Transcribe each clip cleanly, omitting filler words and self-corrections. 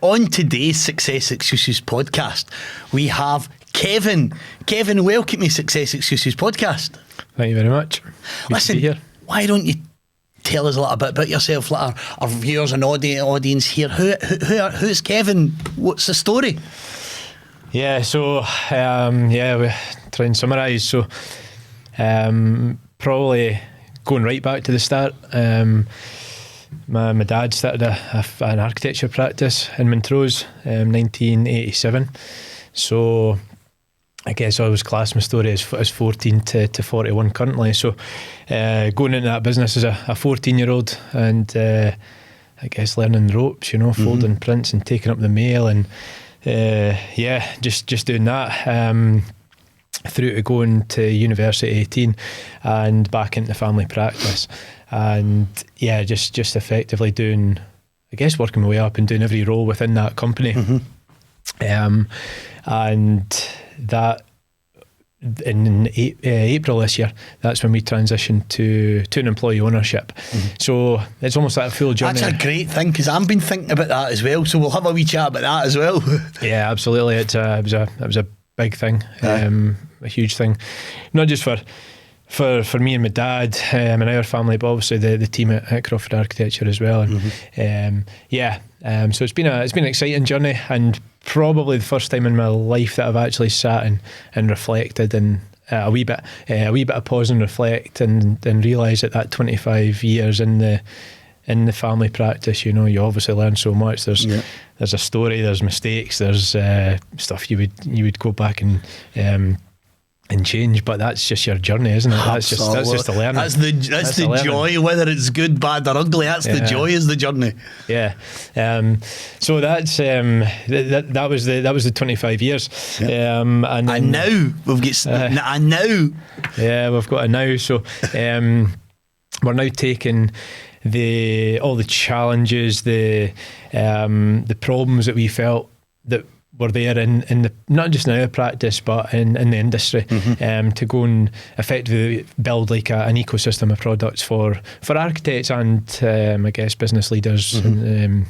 on today's Success Excuses podcast, we have Kevin. Kevin, welcome to Success Excuses podcast. Thank you very much. Listen, here. Why don't you tell us a little bit about yourself, let our viewers and audience here. Who's Kevin? What's the story? Yeah, so we try and summarise. So probably going right back to the start. My dad started an architecture practice in Montrose in 1987. So I guess I always class my story as 14 to 41 currently. So going into that business as a 14-year-old and I guess learning the ropes, folding prints and taking up the mail and just doing that through to going to university at 18 and back into family practice. And just effectively doing, I guess, working my way up and doing every role within that company. And that in April this year, that's when we transitioned to an employee ownership. So it's almost like a full journey. That's a great thing, because I've been thinking about that as well, so we'll have a wee chat about that as well. Yeah, absolutely. It was a big thing, a huge thing, not just for me and my dad and our family, but obviously the team at Crawford Architecture as well. And so it's been an exciting journey, and probably the first time in my life that I've actually sat and reflected and a wee bit of pause and reflect and realise that 25 years in the family practice, you obviously learn so much. There's a story, there's mistakes, there's stuff you would go back and change, but that's just your journey, isn't it? That's just the learning. That's the joy, whether it's good, bad or ugly. That's the joy, is the journey. Yeah. So that's that was the 25 years. And now we've got we've got a now. So we're now taking all the challenges, the problems that we felt that were there in the not just in our practice but in the industry, to go and effectively build like an ecosystem of products for architects and I guess business leaders and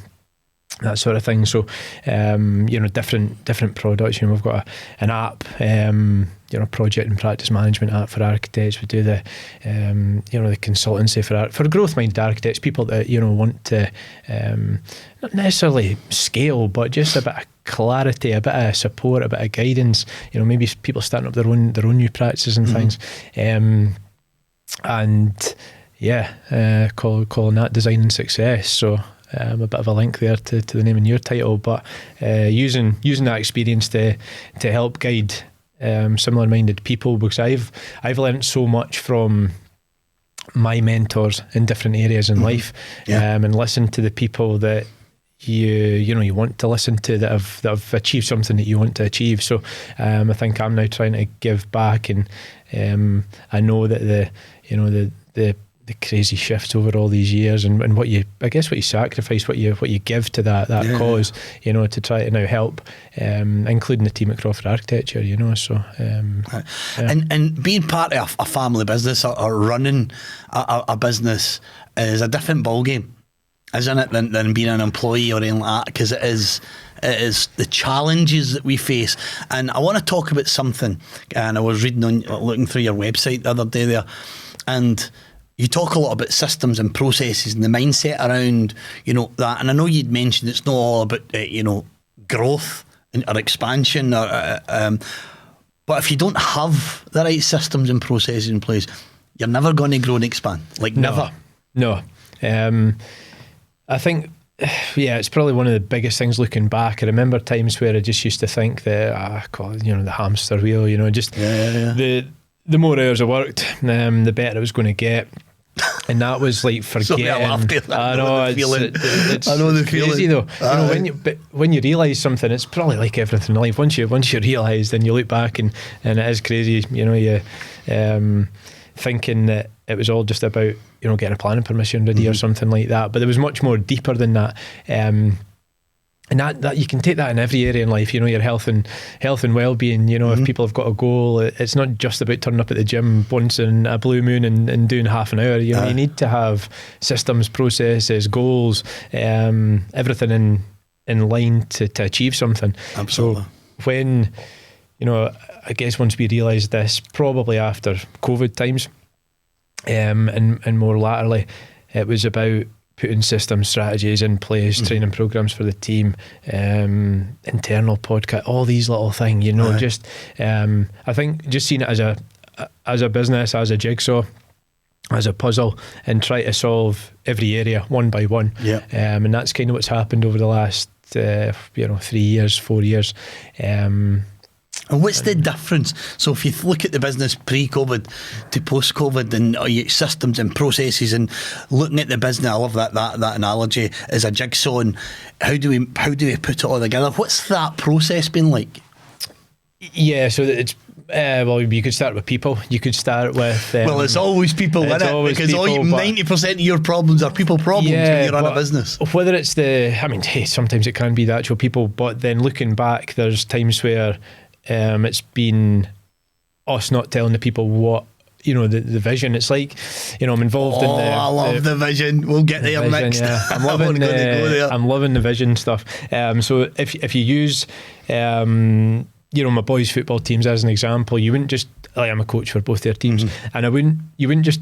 that sort of thing. So different products. We've got an app, project and practice management app for architects. We do the the consultancy for growth minded architects, people that want to not necessarily scale, but just a bit of clarity, a bit of support, a bit of guidance. Maybe people starting up their own new practices and things. Calling that design and success. So a bit of a link there to the name in your title, but using that experience to help guide similar minded people, because I've learned so much from my mentors in different areas in life, and listen to the people that you want to listen to, that have achieved something that you want to achieve. So I think I'm now trying to give back, and I know that the crazy shifts over all these years and what you sacrifice, what you give to that cause, to try to now help, including the team at Crawford Architecture, so and being part of a family business or running a business is a different ballgame, isn't it, than being an employee or anything like that, because it is the challenges that we face. And I want to talk about something, and I was looking through your website the other day there, and you talk a lot about systems and processes and the mindset around that, and I know you'd mentioned it's not all about growth or expansion, but if you don't have the right systems and processes in place, you're never going to grow and expand. Never. No. I think it's probably one of the biggest things looking back. I remember times where I just used to think that the hamster wheel, the more hours I worked, the better I was going to get. And that was like forgetting. I know the crazy feeling. Though. When you realise something, it's probably like everything in life. Once you realise, then you look back and it is crazy. You thinking that it was all just about getting a planning permission ready or something like that. But there was much more deeper than that. And that you can take that in every area in life, your health and well-being. If people have got a goal, it's not just about turning up at the gym once in a blue moon and doing half an hour. You need to have systems, processes, goals, everything in line to achieve something. Absolutely. So when, I guess once we realised this, probably after COVID times, and more latterly, it was about putting system strategies in place, training programs for the team, internal podcast, all these little things, just I think just seeing it as a business, as a jigsaw, as a puzzle, and try to solve every area one by one. And that's kind of what's happened over the last 3 years, 4 years. And what's the difference? So if you look at the business pre-COVID to post-COVID, and your systems and processes, and looking at the business, I love that analogy as a jigsaw, and how do we put it all together? What's that process been like? Yeah, so it's you could start with people. You could start with it's always people, isn't it? Because people, 90% of your problems are people problems when you run a business. Whether it's sometimes it can be the actual people, but then looking back, there's times where it's been us not telling the people what the vision. It's like I'm involved in the. I love the vision. We'll get there next. Yeah. I'm loving I'm loving the vision stuff. So if you use my boys' football teams as an example, you wouldn't just, I'm a coach for both their teams, and you wouldn't just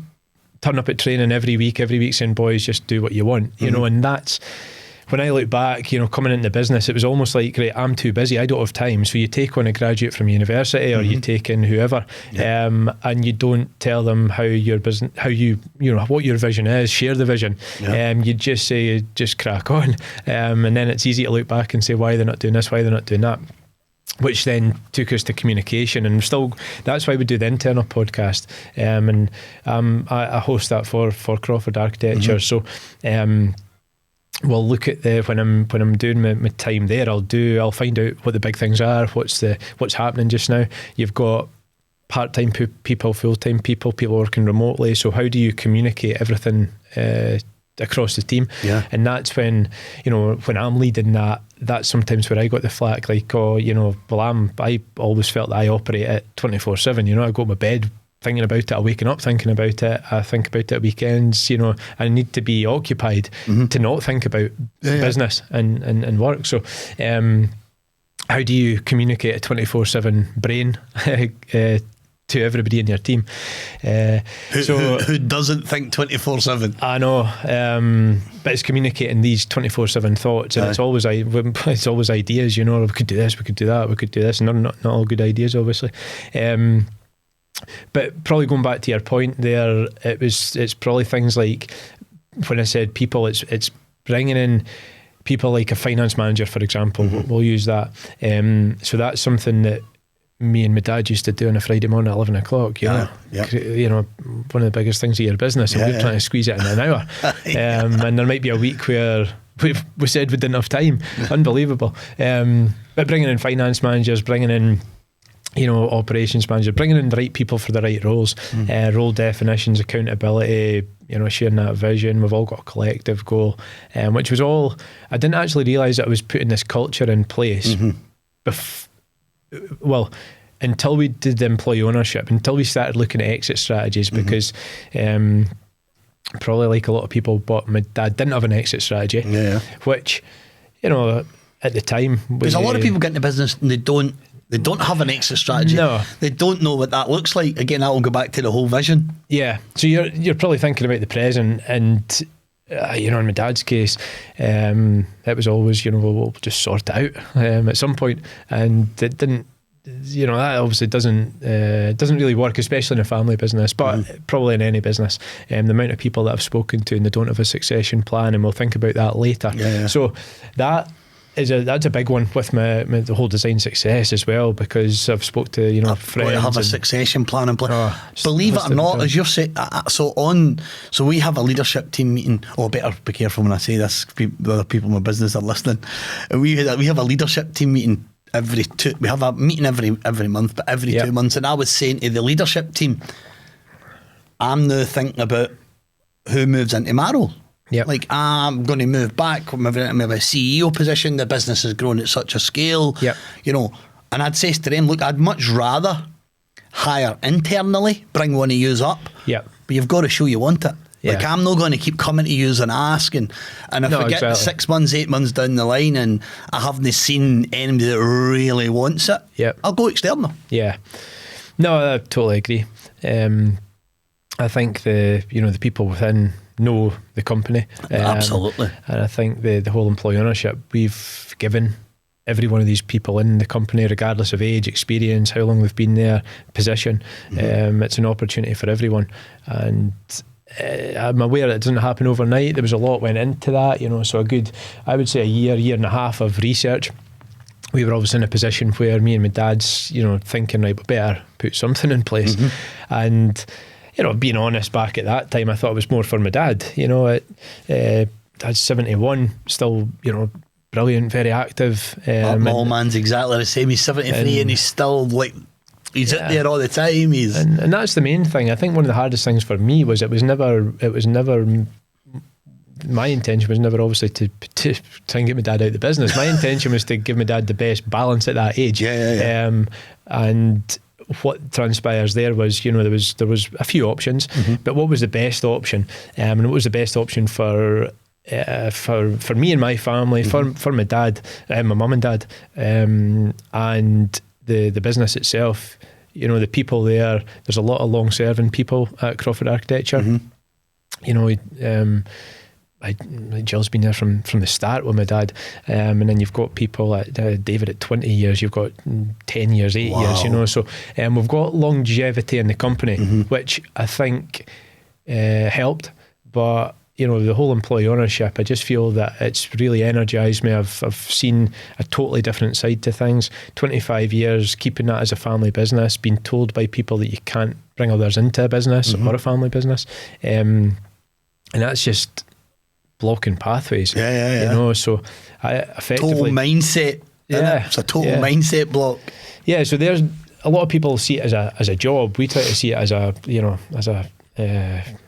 turn up at training every week saying, boys, just do what you want, and that's, when I look back, coming into business, it was almost like, right, I'm too busy, I don't have time. So you take on a graduate from university, or you take in whoever, and you don't tell them how your business, what your vision is, share the vision. You just say, just crack on. And then it's easy to look back and say, why they're not doing this, why they're not doing that. Which then took us to communication, and that's why we do the internal podcast. And I host that for Crawford Architecture. So we'll look at when I'm doing my time there, I'll find out what the big things are, what's happening just now. You've got part-time people, full-time people working remotely. So how do you communicate everything across the team? And that's when when I'm leading that's sometimes where I got the flack, like, I always felt that I operate at 24/7. I go to my bed thinking about it, I'm waking up thinking about it, I think about it at weekends. I need to be occupied to not think about business and work. So how do you communicate a 24/7 brain to everybody in your team? Who doesn't think 24/7? I know, but it's communicating these 24/7 thoughts, and it's always ideas. We could do this, we could do that, we could do this, and not all good ideas, obviously. But probably going back to your point there, it's probably things like, when I said people, it's bringing in people like a finance manager, for example. We'll use that. So that's something that me and my dad used to do on a Friday morning at 11 o'clock. One of the biggest things of your business, and we're trying to squeeze it in an hour. And there might be a week where we said we didn't have time. Unbelievable. But bringing in finance managers, bringing in operations manager, bringing in the right people for the right roles, role definitions, accountability, sharing that vision. We've all got a collective goal, which was all, I didn't actually realise that I was putting this culture in place until we did the employee ownership, until we started looking at exit strategies, because probably like a lot of people, but my dad didn't have an exit strategy, which, at the time, because a lot of people get into business and they don't have an exit strategy. No. They don't know what that looks like. Again, that will go back to the whole vision. Yeah. So you're probably thinking about the present, and in my dad's case, it was always, we'll just sort it out at some point, and it didn't. That obviously doesn't really work, especially in a family business, but probably in any business. The amount of people that I've spoken to and they don't have a succession plan, and we'll think about that later. So that's a big one with the whole design success as well, because I've spoke to friends. To have a succession plan in place. Believe it or not, as you're saying, so we have a leadership team meeting. Better be careful when I say this. The other people in my business are listening. We have a leadership team meeting we have a meeting every month, but every 2 months. And I was saying to the leadership team, I'm now thinking about who moves into my role. Like, I'm going to move back. We have a CEO position. The business has grown at such a scale. And I'd say to them, look, I'd much rather hire internally, bring one of yous up. But you've got to show you want it. Yeah. Like, I'm not going to keep coming to you and asking. And if I get 6 months, 8 months down the line and I haven't seen anybody that really wants it, I'll go external. Yeah. No, I totally agree. I think the people within know the company. Absolutely. And I think the whole employee ownership, we've given every one of these people in the company, regardless of age, experience, how long they've been there, position. It's an opportunity for everyone. And I'm aware it doesn't happen overnight. There was a lot went into that, so I would say a year and a half of research. We were obviously in a position where me and my dad's, thinking, right, we better put something in place. And, being honest, back at that time, I thought it was more for my dad. Dad's 71, still, brilliant, very active. My old man's exactly the same. He's 73 and he's still like, he's out there all the time. And that's the main thing. I think one of the hardest things for me was it was never my intention was never obviously to try and get my dad out of the business. My intention was to give my dad the best balance at that age. And what transpires there was, there was a few options, but what was the best option? And what was the best option for me and my family, for my dad, my mum and dad, and the business itself. The people there's a lot of long-serving people at Crawford Architecture. Jill's been there from the start with my dad, and then you've got people like David at 20 years, you've got 10 years, 8 years, so we've got longevity in the company, which I think helped. But the whole employee ownership, I just feel that it's really energised me. I've seen a totally different side to things. 25 years keeping that as a family business, being told by people that you can't bring others into a business or a family business, and that's just blocking pathways. So I effectively total mindset. It's a total mindset block. So there's a lot of people see it as a job. We try to see it as a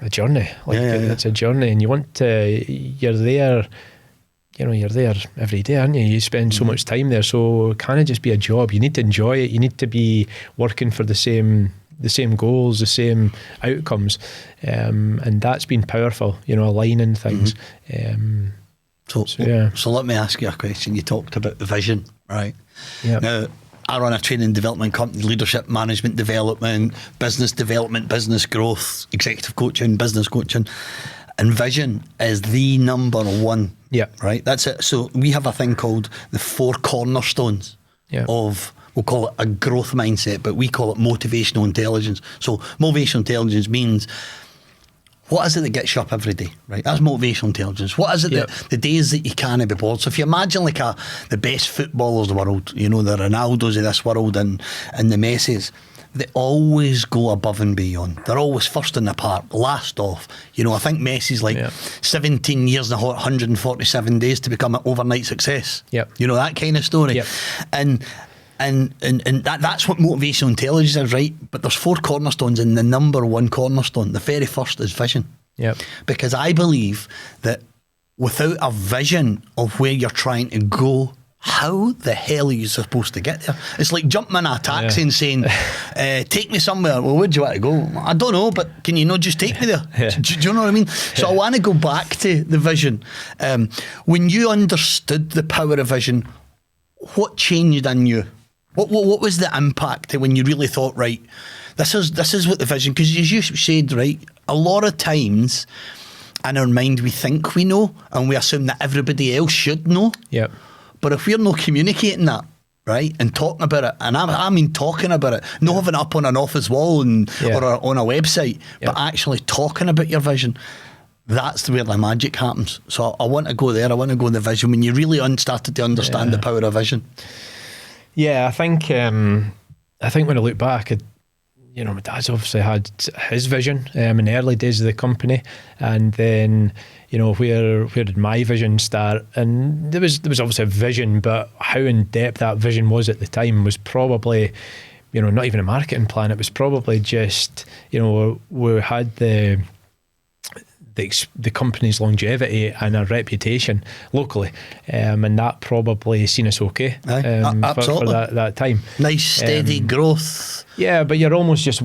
journey. It's a journey, and you want to. You're there. You're there every day, aren't you? You spend so much time there. So it can't just be a job. You need to enjoy it. You need to be working for the same goals, the same outcomes, and that's been powerful, aligning things. So let me ask you a question. You talked about the vision, right? Now, I run a training and development company, leadership, management development, business growth, executive coaching, business coaching, and vision is the number one. Right? That's it. So we have a thing called the 4 cornerstones of, we'll call it a growth mindset, but we call it motivational intelligence. So motivational intelligence means, what is it that gets you up every day, right? That's motivational intelligence. What is it that the days that you can't be bored? So if you imagine like the best footballers of the world, the Ronaldos of this world and the Messis, they always go above and beyond. They're always first in the park, last off. I think Messi's 17 years and 147 days to become an overnight success. That kind of story. And that's what motivational intelligence is, right? But there's 4 cornerstones, and the number one cornerstone, the very first, is vision. Because I believe that without a vision of where you're trying to go, how the hell are you supposed to get there? It's like jumping in a taxi and saying, take me somewhere. Well, where do you want to go? I don't know, but can you not just take me there? Do you know what I mean? So I want to go back to the vision. When you understood the power of vision, what changed in you? What was the impact when you really thought, right, this is what the vision, because as you said, right, a lot of times in our mind we think we know and we assume that everybody else should know. But if we're not communicating that, right, and talking about it, and I mean talking about it, not having it up on an office wall or on a website, but actually talking about your vision, that's where the magic happens. So I want to go there. I want to go in the vision, when you really started to understand the power of vision. I think when I look back, my dad's obviously had his vision in the early days of the company, and then where did my vision start? And there was obviously a vision, but how in depth that vision was at the time was probably not even a marketing plan. It was probably just we had the company's longevity and our reputation locally, and that probably seen us okay for that time. Nice steady growth. But you're almost just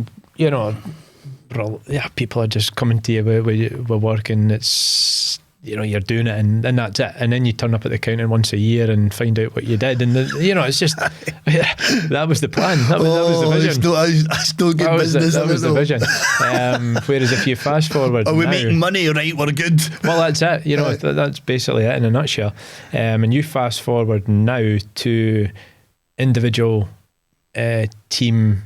people are just coming to you with work, and it's, you know, you're doing it, and that's it, and then you turn up at the accountant once a year and find out what you did, and you know, it's just that was the plan. That was the vision. It's no good business. That was the vision. Whereas if you fast forward, are we making money? Right, we're good. Well, that's it. You know, that's basically it in a nutshell. And you fast forward now to individual team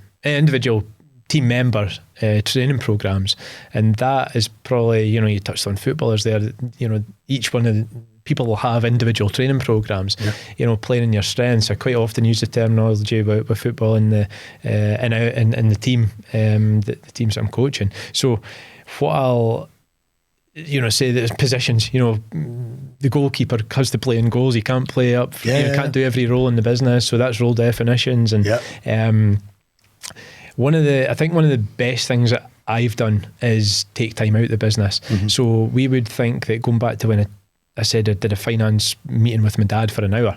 members training programs, and that is probably, you know, you touched on footballers there, you know, each one of the people will have individual training programs, you know, playing in your strengths. I quite often use the terminology about with football in the in the team, the teams that I'm coaching. So what I'll, you know, say that positions, you know, the goalkeeper has to play in goals, he can't play up, you can't do every role in the business, so that's role definitions. And one of the best things that I've done is take time out of the business. So we would think that, going back to when I said I did a finance meeting with my dad for an hour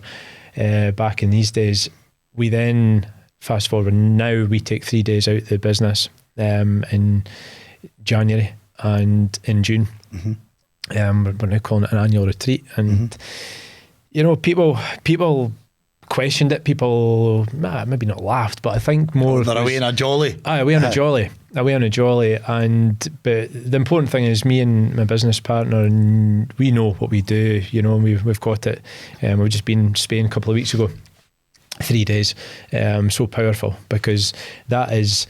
back in these days, we then fast forward now, we take 3 days out of the business in January and in June. We're now calling it an annual retreat, and you know, people questioned it. People maybe not laughed, but I think more they're away on a jolly. Away on a jolly. And but the important thing is, me and my business partner, and we know what we do. You know, we've got it. We've just been in Spain a couple of weeks ago, 3 days. So powerful, because that is,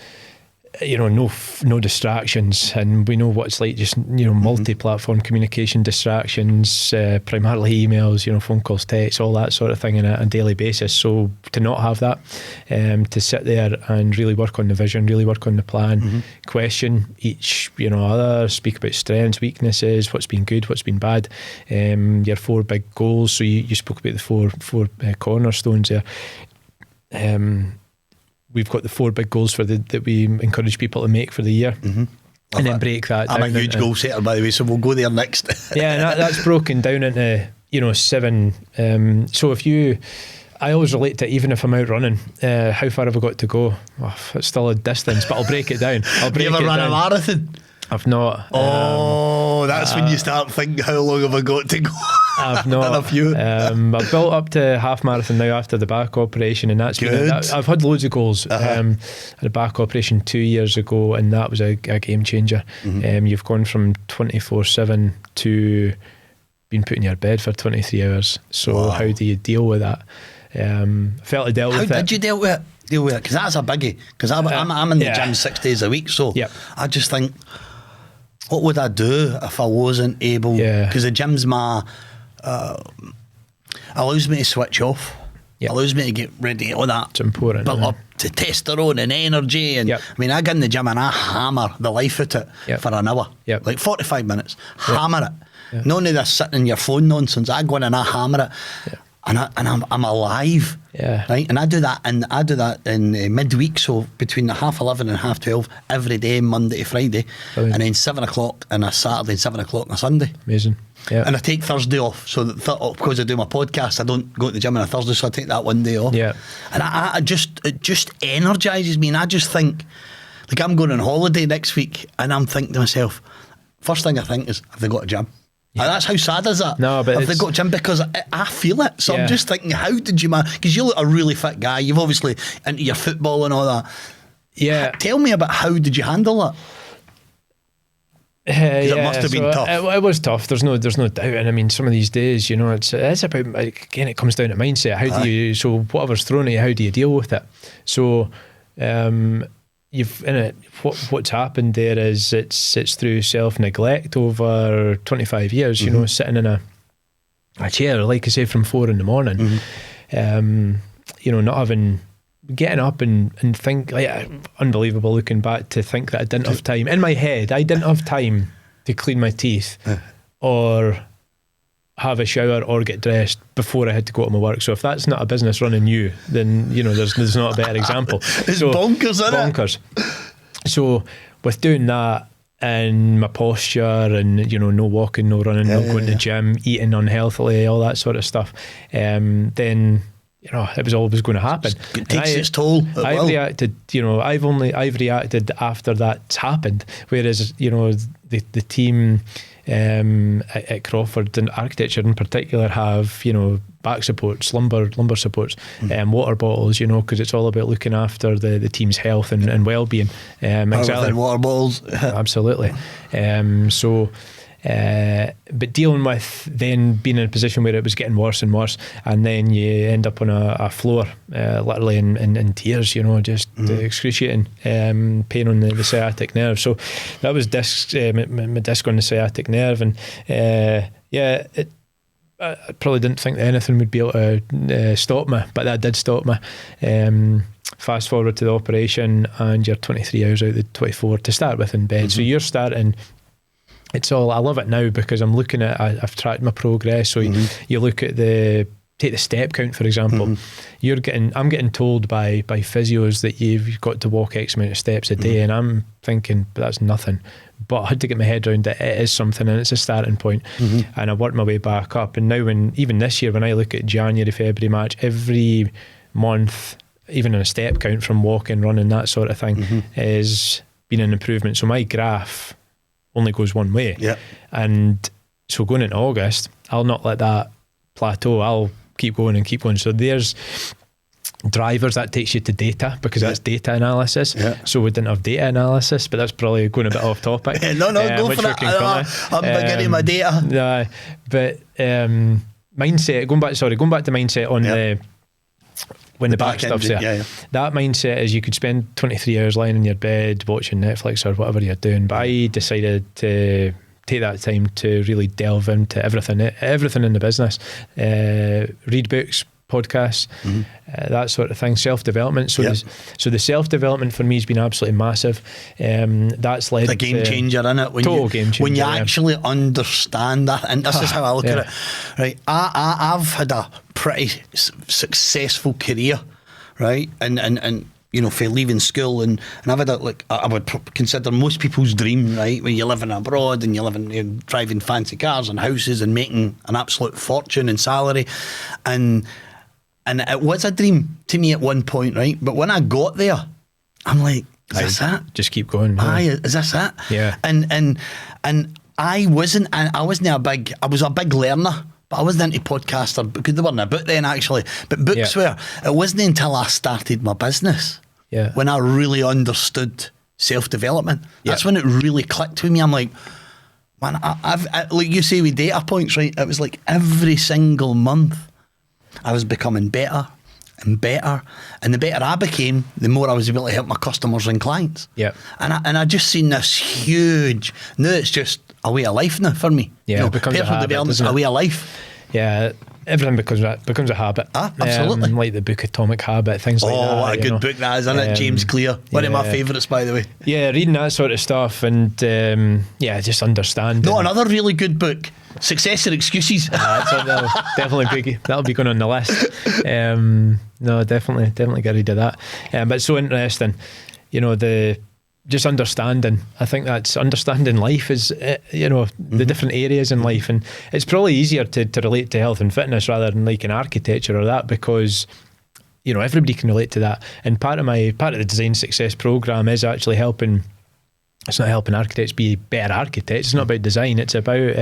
you know, no distractions, and we know what it's like, just, you know, multi-platform communication distractions, primarily emails, you know, phone calls, texts, all that sort of thing on a daily basis. So to not have that, to sit there and really work on the vision, really work on the plan, question each, you know, other, speak about strengths, weaknesses, what's been good, what's been bad, your 4 big goals. So you spoke about the four cornerstones there. We've got the 4 big goals that we encourage people to make for the year, and then break that down. I'm a huge goal setter, by the way, so we'll go there next. Yeah, and that's broken down into, you know, 7. So I always relate to, even if I'm out running, how far have I got to go? Oh, it's still a distance, but I'll break it down. Have you ever run a marathon? I've not. That's when you start thinking, how long have I got to go? I've not. Done a few. I've built up to half marathon now after the back operation, and that's good. I've had loads of goals. I had a back operation 2 years ago, and that was a game changer. You've gone from 24/7 to being put in your bed for 23 hours. So how do you deal with that? Felt I dealt with it. How did you deal with it? Because that's a biggie. Because I'm in the gym 6 days a week, so I just think, what would I do if I wasn't able? Because the gym's allows me to switch off, allows me to get ready, all that. It's important. Build up to testosterone and energy. And I mean, I get in the gym and I hammer the life out of it for an hour, like 45 minutes, hammer it. None of this sitting in your phone nonsense. I go in and I hammer it. And I'm alive, right? And I do that in midweek, so between 11:30 and 12:30 every day, Monday to Friday. Brilliant. And then 7 o'clock on a Saturday and 7 o'clock on a Sunday. Amazing. Yeah. And I take Thursday off, so that because I do my podcast, I don't go to the gym on a Thursday, so I take that one day off. Yeah. And it just energises me, and I just think, like, I'm going on holiday next week, and I'm thinking to myself, first thing I think is, have they got a gym? And that's how sad is that? No, but have they got a gym? Because I feel it. So I'm just thinking, how did you manage? Because you look a really fit guy. You've obviously into your football and all that. Yeah. Tell me about, how did you handle that? It must have been tough. It was tough. There's no doubt. And I mean, some of these days, you know, it's about, again, it comes down to mindset. How do you? So whatever's thrown at you, how do you deal with it? So, what's happened there is it's through self-neglect over 25 years. You know, sitting in a chair, like I say, from 4 a.m. You know, not having. Getting up and think, like, unbelievable looking back to think that I didn't have time. In my head, I didn't have time to clean my teeth or have a shower or get dressed before I had to go to my work. So if that's not a business running you, then, you know, there's not a better example. It's bonkers, isn't it? Bonkers. So with doing that and my posture and, you know, no walking, no running, no going to the gym, eating unhealthily, all that sort of stuff, then it was always going to happen. It takes its toll. I've reacted, I've reacted after that's happened. Whereas, the team at Crawford and Architecture in particular have, back supports, lumber supports, water bottles, because it's all about looking after the team's health and well-being. Exactly. Water bottles. Absolutely. But dealing with then being in a position where it was getting worse and worse, and then you end up on a floor, literally in tears, just excruciating pain on the sciatic nerve. So that was my disc on the sciatic nerve, and I probably didn't think that anything would be able to stop me, but that did stop me. Fast forward to the operation, and you're 23 hours out of the 24 to start with in bed. So you're starting. I love it now because I'm looking at, I've tracked my progress. So you look at take the step count, for example. I'm getting told by physios that you've got to walk X amount of steps a day, and I'm thinking, but that's nothing. But I had to get my head around that it is something, and it's a starting point. And I worked my way back up. And now, even this year, when I look at January, February, March, every month, even in a step count from walking, running, that sort of thing, is been an improvement. So my graph only goes one way. And so going into August, I'll not let that plateau. I'll keep going and keep going. So there's drivers that takes you to data, because that's data analysis. So we didn't have data analysis, but that's probably going a bit off topic. No, go for that. I'm getting my data. But mindset, going back to mindset on when the back stuff's there. That mindset is you could spend 23 hours lying in your bed watching Netflix or whatever you're doing, but I decided to take that time to really delve into everything in the business, read books, podcasts, that sort of thing, self-development. So the self-development for me has been absolutely massive. That's led a game changer, isn't it? Total game changer. When you actually understand that, and this is how I look at it. Right, I've had a pretty successful career, right, and for leaving school, and I've had I would consider most people's dream, right, when you're living abroad and you're driving fancy cars and houses and making an absolute fortune and salary, and it was a dream to me at one point, right? But when I got there, I'm like, is this it? Just keep going. Is this it? Yeah. And I was a big learner, but I wasn't into podcaster because they weren't a book then, actually. But books were. It wasn't until I started my business when I really understood self-development. That's when it really clicked with me. I'm like, man, I've like you say with data points, right? It was like every single month I was becoming better and better, and the better I became, the more I was able to help my customers and clients. And I just seen this huge. Now it's just a way of life now for me. Personal development's a way of life. Everything becomes a habit. Absolutely. Like the book Atomic Habit, things like that. Oh, what a good book that is, isn't it? James Clear. One of my favourites, by the way. Yeah, reading that sort of stuff and just understanding. No, another really good book, Success or Excuses. That'll be going on the list. No, definitely get rid of that. But it's so interesting, just understanding. I think that's understanding life is, the different areas in life. And it's probably easier to relate to health and fitness rather than like in architecture or that, because, everybody can relate to that. And part of the Design Success program is actually helping. It's not helping architects be better architects. It's not about design. It's about,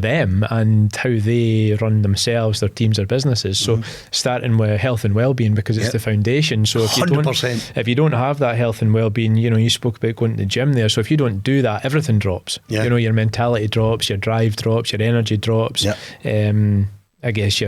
them and how they run themselves, their teams, their businesses. So starting with health and well-being, because it's the foundation. So if you don't have that health and well-being, you spoke about going to the gym there. So if you don't do that, everything drops. Your mentality drops, your drive drops, your energy drops. I guess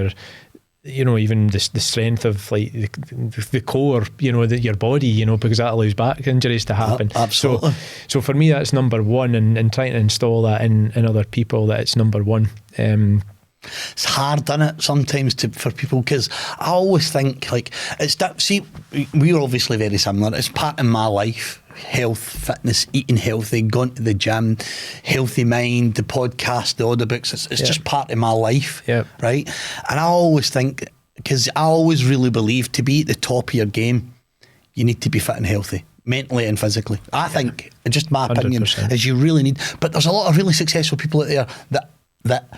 even the strength of like the core, your body, because that allows back injuries to happen. Absolutely. So for me, that's number one, and trying to install that in other people, that it's number one. It's hard, isn't it, sometimes for people, because I always think like it's that. See, we're obviously very similar. It's part of my life. Health, fitness, eating healthy, going to the gym, healthy mind, the podcast, the audiobooks. It's just part of my life, right? And I always think, because I always really believe to be at the top of your game, you need to be fit and healthy, mentally and physically. I think, just my opinion, 100%. Is you really need. But there's a lot of really successful people out there that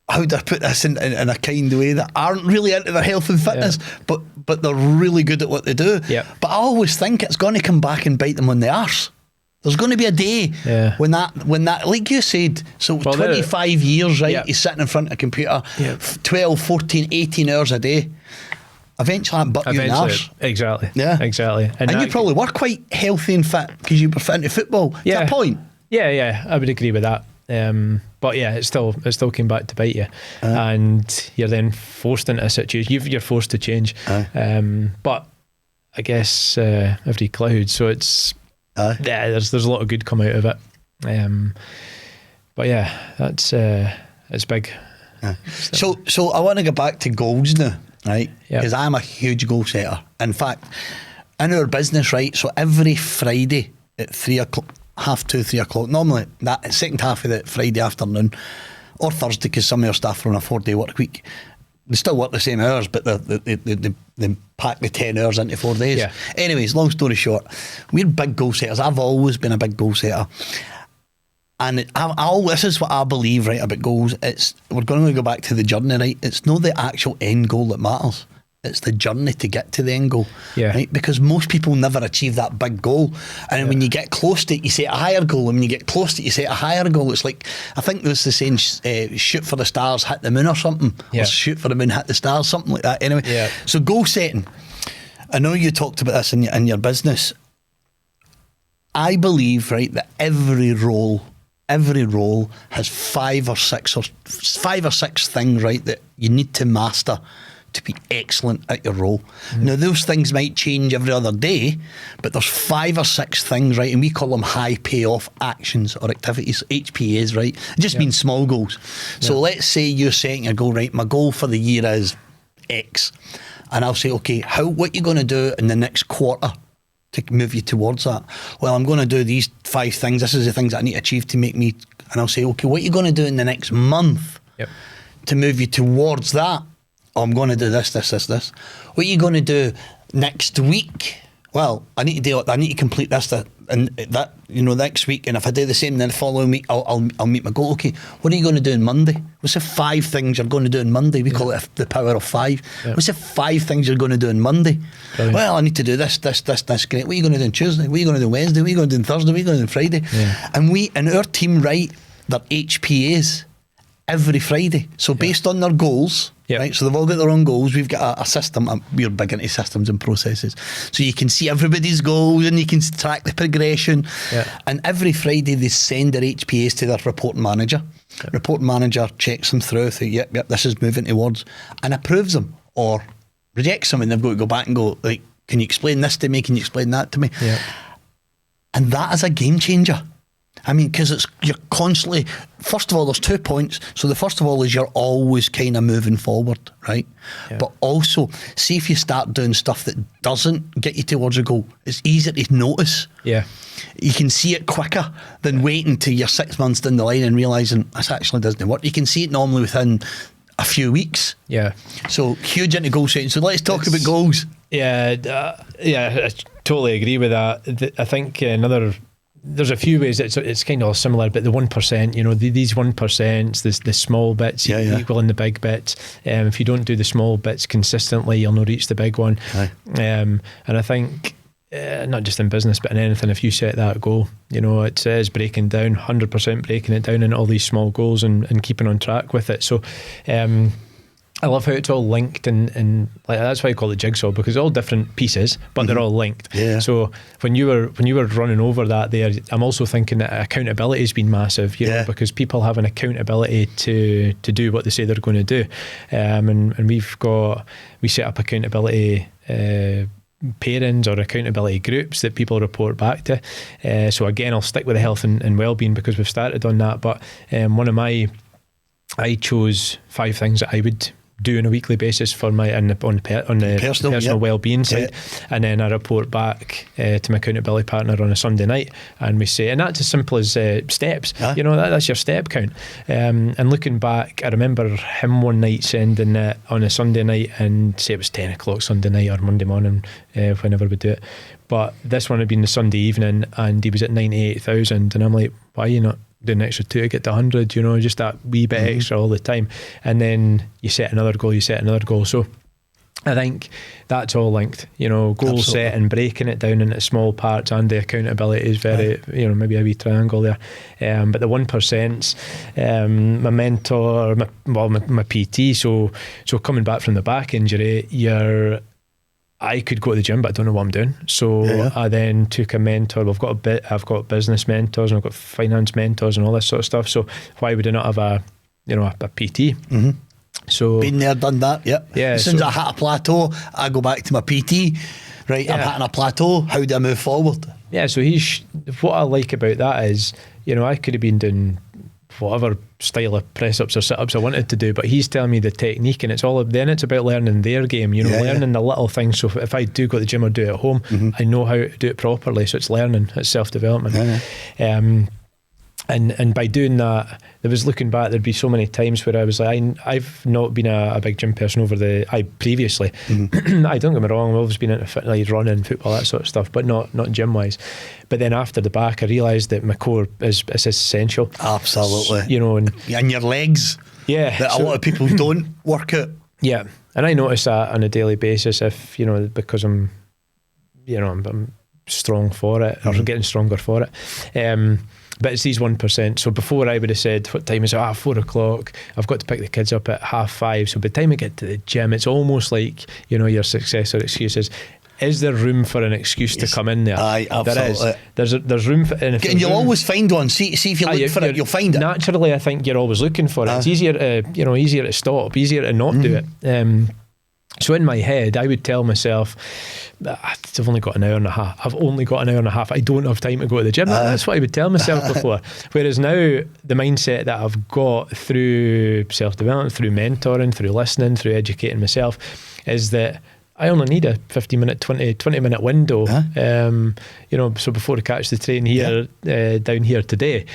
how do I put this in a kind way, that aren't really into their health and fitness, but they're really good at what they do. Yep. But I always think it's going to come back and bite them on the arse. There's going to be a day when that, like you said, so 25 years, right, he's sitting in front of a computer, 12, 14, 18 hours a day. Eventually that butt you in the arse. Exactly. Yeah. Exactly. And you probably were quite healthy and fit because you were fit into football. Is that a point? Yeah, I would agree with that. But yeah, it still came back to bite you, and you're then forced into a situation. You're forced to change. But I guess every cloud, so it's there's a lot of good come out of it. But yeah, that's it's big. So I want to go back to goals now, right? Because I'm a huge goal setter. In fact, in our business, right, so every Friday at 3 o'clock, 3 o'clock, normally that second half of the Friday afternoon or Thursday, because some of our staff are on a 4-day work week, they still work the same hours, but they pack the 10 hours into 4 days. Anyways, long story short, we're big goal setters. I've always been a big goal setter. And this is what I believe, right, about goals. We're going to go back to the journey, right? It's not the actual end goal that matters. It's the journey to get to the end goal, right? Because most people never achieve that big goal. And when you get close to it, you set a higher goal. And when you get close to it, you set a higher goal. It's like, I think there's the saying, shoot for the stars, hit the moon or something. Or shoot for the moon, hit the stars, something like that. Anyway, so goal setting. I know you talked about this in your business. I believe, right, that every role has five or six things, right, that you need to master to be excellent at your role. Now those things might change every other day, but there's 5 or 6 things, right, and we call them high payoff actions or activities, HPAs, right? It just means small goals. So let's say you're setting a goal, right, my goal for the year is X, and I'll say, okay, what are you going to do in the next quarter to move you towards that? Well, I'm going to do these 5 things. This is the things that I need to achieve to make me, and I'll say, okay, what are you going to do in the next month to move you towards that? Oh, I'm going to do this. What are you going to do next week? Well, I need to complete this, and that, next week. And if I do the same, then the following week, I'll meet my goal. Okay, what are you going to do on Monday? What's the 5 things you're going to do on Monday? We call it the power of 5. What's the 5 things you're going to do on Monday? Brilliant. Well, I need to do this. Great. What are you going to do on Tuesday? What are you going to do on Wednesday? What are you going to do on Thursday? What are you going to do on Friday? And we, in our team, write their HPAs every Friday. So based on their goals, right? So they've all got their own goals. We've got a system. We're big into systems and processes. So you can see everybody's goals and you can track the progression. And every Friday they send their HPAs to their reporting manager. Reporting manager checks them through. Yep, this is moving towards, and approves them or rejects them. And they've got to go back and go, like, can you explain this to me? Can you explain that to me? And that is a game changer. I mean, because you're constantly, first of all, there's 2 points. So the first of all is you're always kind of moving forward, right? But also, see if you start doing stuff that doesn't get you towards a goal, it's easier to notice. You can see it quicker than waiting till you're 6 months down the line and realising this actually doesn't work. You can see it normally within a few weeks. So huge into goal setting. So let's talk about goals. I totally agree with that. I think there's a few ways it's kind of similar, but the 1%, these 1%, the small bits equal in the big bits. If you don't do the small bits consistently, you'll not reach the big one. And I think not just in business, but in anything, if you set that goal, it says breaking down, 100% breaking it down into all these small goals and keeping on track with it. So I love how it's all linked, and like that's why I call it jigsaw, because it's all different pieces, but they're all linked. So when you were running over that there, I'm also thinking that accountability has been massive, because people have an accountability to do what they say they're going to do, and we set up accountability pairings or accountability groups that people report back to. So again, I'll stick with the health and well-being because we've started on that. But I chose 5 things that I would do on a weekly basis for my on the personal well-being side, and then I report back to my accountability partner on a Sunday night, and we say, and that's as simple as steps. That's your step count. And looking back, I remember him one night sending it on a Sunday night, and say it was 10 o'clock Sunday night or Monday morning, whenever we do it. But this one had been the Sunday evening, and he was at 98,000, and I'm like, why are you not do an extra 2 to get to 100, you know, just that wee bit extra all the time. And then you set another goal. So I think that's all linked, you know, goal set and breaking it down into small parts, and the accountability is very, you know, maybe a wee triangle there. But the 1%, my mentor, my PT, so coming back from the back injury, I could go to the gym, but I don't know what I'm doing. So I then took a mentor. I've got business mentors, and I've got finance mentors and all this sort of stuff. So why would I not have a PT? Mm-hmm. So been there, done that. Yep. Yeah. As soon as I hit a plateau, I go back to my PT. Right, I'm hitting a plateau. How do I move forward? Yeah. So what I like about that is, you know, I could have been doing whatever style of press ups or sit ups I wanted to do, but he's telling me the technique, and it's about learning their game, you know, learning the little things. So if I do go to the gym or do it at home, I know how to do it properly. So it's learning, it's self-development. And by doing that, there was, looking back, there'd be so many times where I was like, I've not been a big gym person previously. I don't get me wrong, I've always been into like running, football, that sort of stuff, but not gym wise. But then after the back, I realised that my core is essential. Absolutely. You know, and your legs. Yeah. That a lot of people don't work out. Yeah. And I notice that on a daily basis, if, you know, because I'm strong for it, or getting stronger for it. But it's these 1%. So before I would have said, what time is it? 4 o'clock. I've got to pick the kids up at 5:30. So by the time I get to the gym, it's almost like, you know, your successor excuses. Is there room for an excuse to come in there? Aye, absolutely. There is. There's room for, and you'll always find one. See if you look for it, you'll find it. Naturally, I think you're always looking for it. It's easier to stop, easier to not do it. So in my head, I would tell myself, I've only got an hour and a half. I don't have time to go to the gym. That's what I would tell myself before. Whereas now, the mindset that I've got through self-development, through mentoring, through listening, through educating myself, is that I only need a 15-minute, 20-minute window. You know, so before I catch the train here, down here today,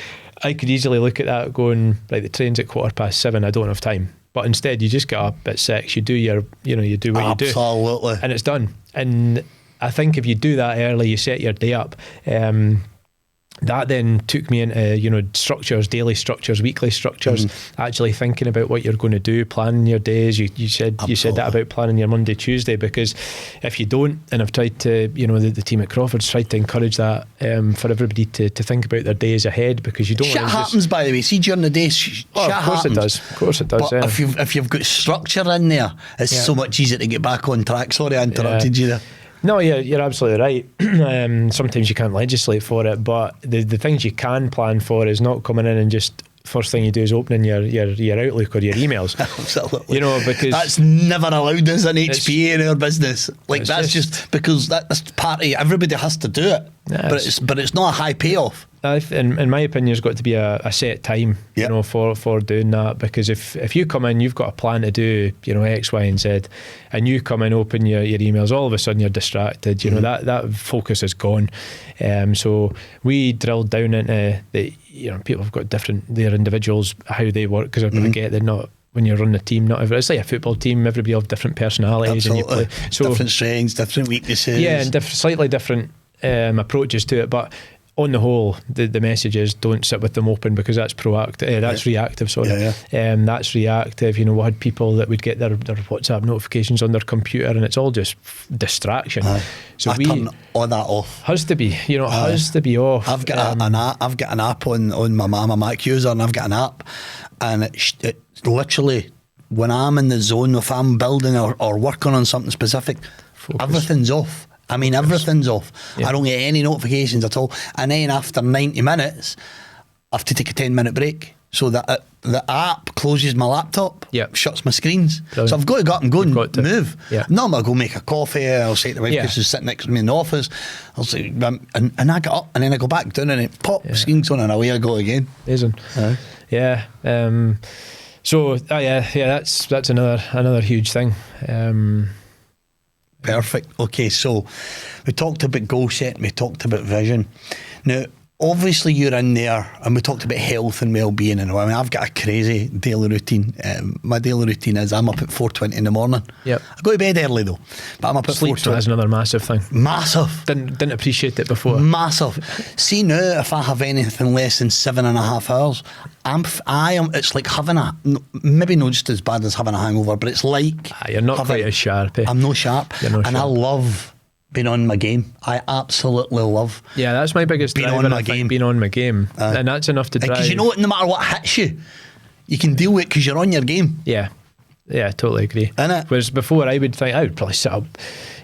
I could easily look at that going, right, the train's at 7:15, I don't have time. But instead, you just get up at 6, you do you do what you do. Absolutely. And it's done. And I think if you do that early, you set your day up. That then took me into, you know, structures, daily structures, weekly structures, actually thinking about what you're going to do, planning your days. You said that about planning your Monday, Tuesday, because if you don't, and I've tried to, you know, the team at Crawford's tried to encourage that for everybody to think about their days ahead, because you don't want to happens, by the way. See, during the day, of course it does. Of course it does. But if you've got structure in there, it's so much easier to get back on track. Sorry, I interrupted you there. No, you're absolutely right. Sometimes you can't legislate for it, but the things you can plan for is not coming in and just first thing you do is opening your Outlook or your emails. Absolutely. You know, because that's never allowed as an HPA in our business. Like, that's just because that's part of, everybody has to do it. But it's not a high payoff. In my opinion, there's got to be a set time, you know, for doing that. Because if you come in, you've got a plan to do, you know, X, Y, and Z, and you come in, open your emails, all of a sudden you're distracted. You know, that focus is gone. So we drilled down into the, you know, people have got their individuals, how they work, because I get they're not. When you're running a team, it's like a football team. Everybody have different personalities. Absolutely. And you play. So, different strengths, different weaknesses. Yeah, and slightly different approaches to it. But on the whole, the message is don't sit with them open, because that's proactive. That's reactive. Sorry, that's reactive. You know, we had people that would get their WhatsApp notifications on their computer, and it's all just distraction. So I turn all that off. Has to be. You know, has to be off. I've got I've got an app on my I'm a Mac user, and I've got an app, and it literally, when I'm in the zone, if I'm building or working on something specific, everything's off. I mean, everything's off. I don't get any notifications at all. And then after 90 minutes, I have to take a 10-minute break. So that the app closes my laptop, shuts my screens. Brilliant. So I've got to go up and go and move. No, I'm going to go make a coffee. I'll say to the wife, because she's sitting next to me in the office. I'll say, and I get up, and then I go back down, and it pop, screen's on, and away I go again. Amazing. Yeah. So that's another huge thing. Perfect. Okay, so we talked about goal setting, we talked about vision. Now, obviously you're in there, and we talked about health and well-being, and I mean, I've got a crazy daily routine. My daily routine is I'm up at 4:20 in the morning. Yep. I go to bed early though, but I'm up at 4:20. That's another massive thing. Massive. Didn't appreciate it before. Massive. See now, if I have anything less than 7.5 hours, I am. It's like having maybe not just as bad as having a hangover, but it's like you're not quite as sharp. I'm no sharp, and I love being on my game. I absolutely love. Yeah, that's my biggest being driver. on my game. Being on my game, and that's enough to drive. Because you know what, no matter what hits you, you can deal with it because you're on your game. Yeah, totally agree. Innit? Whereas before, I would probably sit up,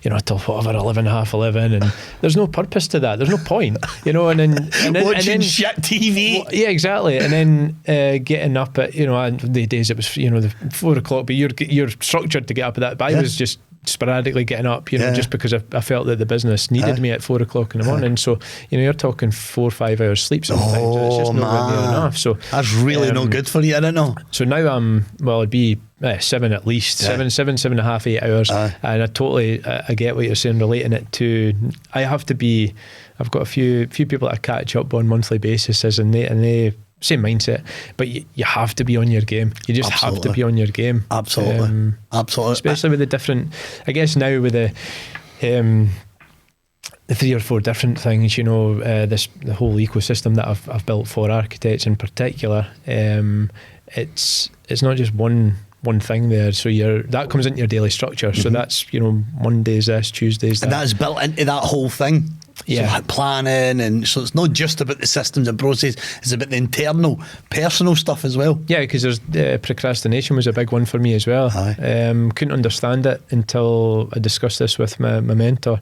till whatever 11, half 11, and there's no purpose to that. There's no point, and then watching shit TV. Yeah, exactly. And then getting up at the days it was the 4 o'clock, but you're structured to get up at that. But I was just sporadically getting up, just because I felt that the business needed me at 4 o'clock in the morning. So you're talking 4 or 5 hours sleep sometimes. It's just not near enough. So that's really no good for you. I don't know. So now it'd be 7 at least, 7.5, 8 hours, and I get what you're saying, relating it to. I've got a few people that I catch up on monthly basis, and they same mindset, but you have to be on your game. You just have to be on your game. Absolutely. Especially with the different, I guess now with the 3 or 4 different things, the whole ecosystem that I've built for architects in particular. It's not just one thing there, so that comes into your daily structure. So that's Mondays this, Tuesdays that, and that's built into that whole thing. Yeah, so planning, and so it's not just about the systems and process, it's about the internal personal stuff as well. Yeah, because there's procrastination was a big one for me as well. Couldn't understand it until I discussed this with my mentor.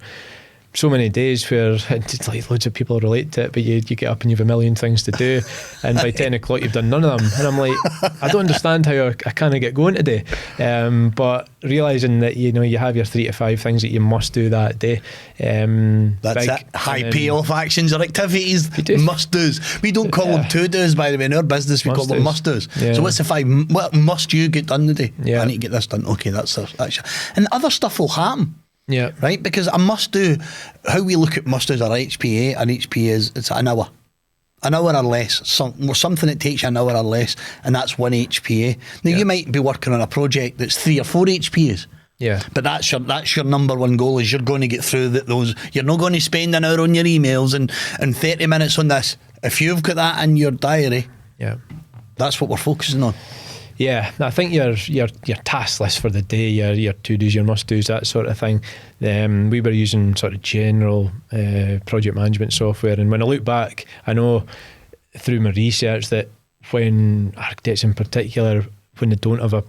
So many days where it's like loads of people relate to it, but you get up and you have a million things to do, and by 10 o'clock you've done none of them, and I'm like, I don't understand how I can't get going today. But realising that you have your 3 to 5 things that you must do that day. That's it. High payoff actions or activities, must do's. We don't call them to do's, by the way. In our business we call them must do's. Yeah. So what's the 5? What must you get done today? I need to get this done. Okay, that's and other stuff will happen. Yeah. Right? Because I must do, how we look at must do's are HPA, and HPA is it's an hour. An hour or less. Something that takes you an hour or less, and that's 1 HPA. Now you might be working on a project that's 3 or 4 HPAs. Yeah. But that's your number one goal, is you're going to get through those. You're not going to spend an hour on your emails and 30 minutes on this. If you've got that in your diary, that's what we're focusing on. Yeah, I think your task list for the day, your to-dos, your must-dos, that sort of thing. We were using sort of general project management software, and when I look back, I know through my research that when architects in particular, when they don't have a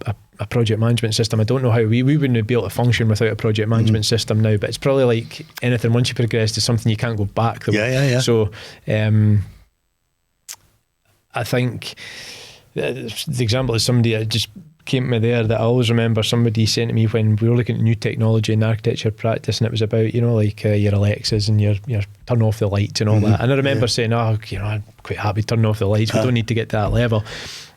project management system, I don't know how we wouldn't be able to function without a project management system now, but it's probably like anything, once you progress to something, you can't go back. Yeah. So I think the example is somebody that just came to me there that I always remember somebody saying to me when we were looking at new technology in architecture practice, and it was about your Alexas and your turn off the lights and all that, and I remember saying, I'm quite happy turning off the lights, we don't need to get to that level.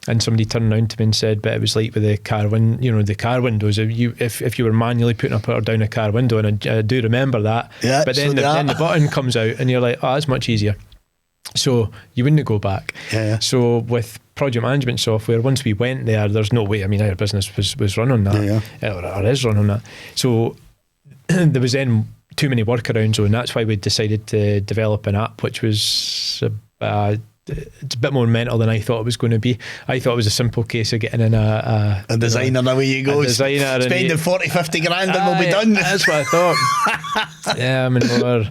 And somebody turned around to me and said, but it was like with the car the car windows, if you were manually putting up or down a car window, and I do remember that, but then the button comes out and you're like, that's much easier. So you wouldn't go back. So with project management software, once we went there, there's no way. I mean, our business was run on that, or is run on that. So there was then too many workarounds, and that's why we decided to develop an app, which was it's a bit more mental than I thought it was going to be. I thought it was a simple case of getting in a designer, and away you go. Spending 40-50 grand and we'll be done. That's what I thought. I mean, we were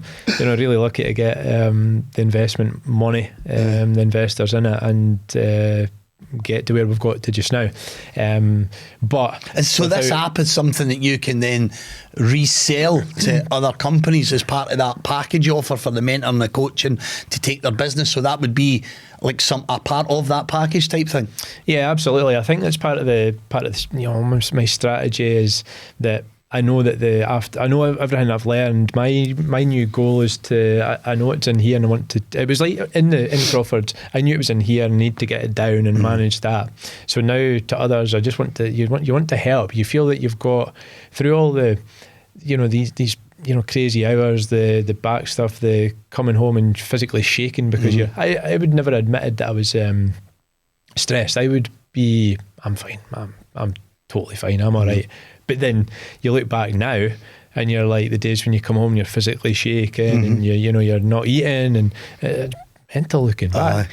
really lucky to get the investment money, the investors in it, and get to where we've got to just now. But and so this app is something that you can then resell to other companies as part of that package offer for the mentor and the coaching to take their business. So that would be like a part of that package type thing. Yeah, absolutely. I think that's part of this, my strategy is that I know that I know everything I've learned. My new goal is I know it's in here, and I want to. It was like in Crawford, I knew it was in here and need to get it down and manage that. So now to others, I just want to. You want to help. You feel that you've got through all the, these crazy hours, the back stuff, the coming home and physically shaking because I would never admitted that I was stressed. I would be, I'm fine, I'm totally fine, I'm all right. But then you look back now and you're like, the days when you come home, you're physically shaking and you're not eating and mental looking back.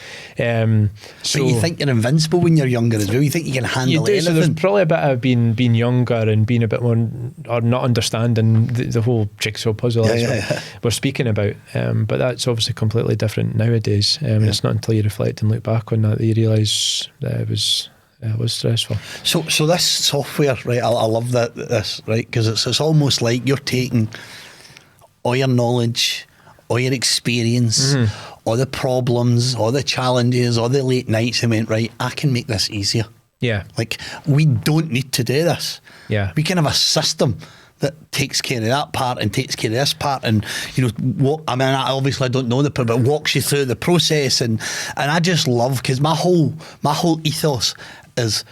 So you think you're invincible when you're younger as well? You think you can handle anything? So there's probably a bit of being younger and being a bit more, or not understanding the whole jigsaw puzzle we're speaking about. But that's obviously completely different nowadays. It's not until you reflect and look back on that you realise that it was stressful. So this software, right? I love this, right? Because it's almost like you're taking all your knowledge, all your experience, all the problems, all the challenges, all the late nights, and went, right, I can make this easier. Yeah. Like, we don't need to do this. Yeah. We can have a system that takes care of that part and takes care of this part, and I obviously don't know but walks you through the process, and I just love, because my whole ethos is,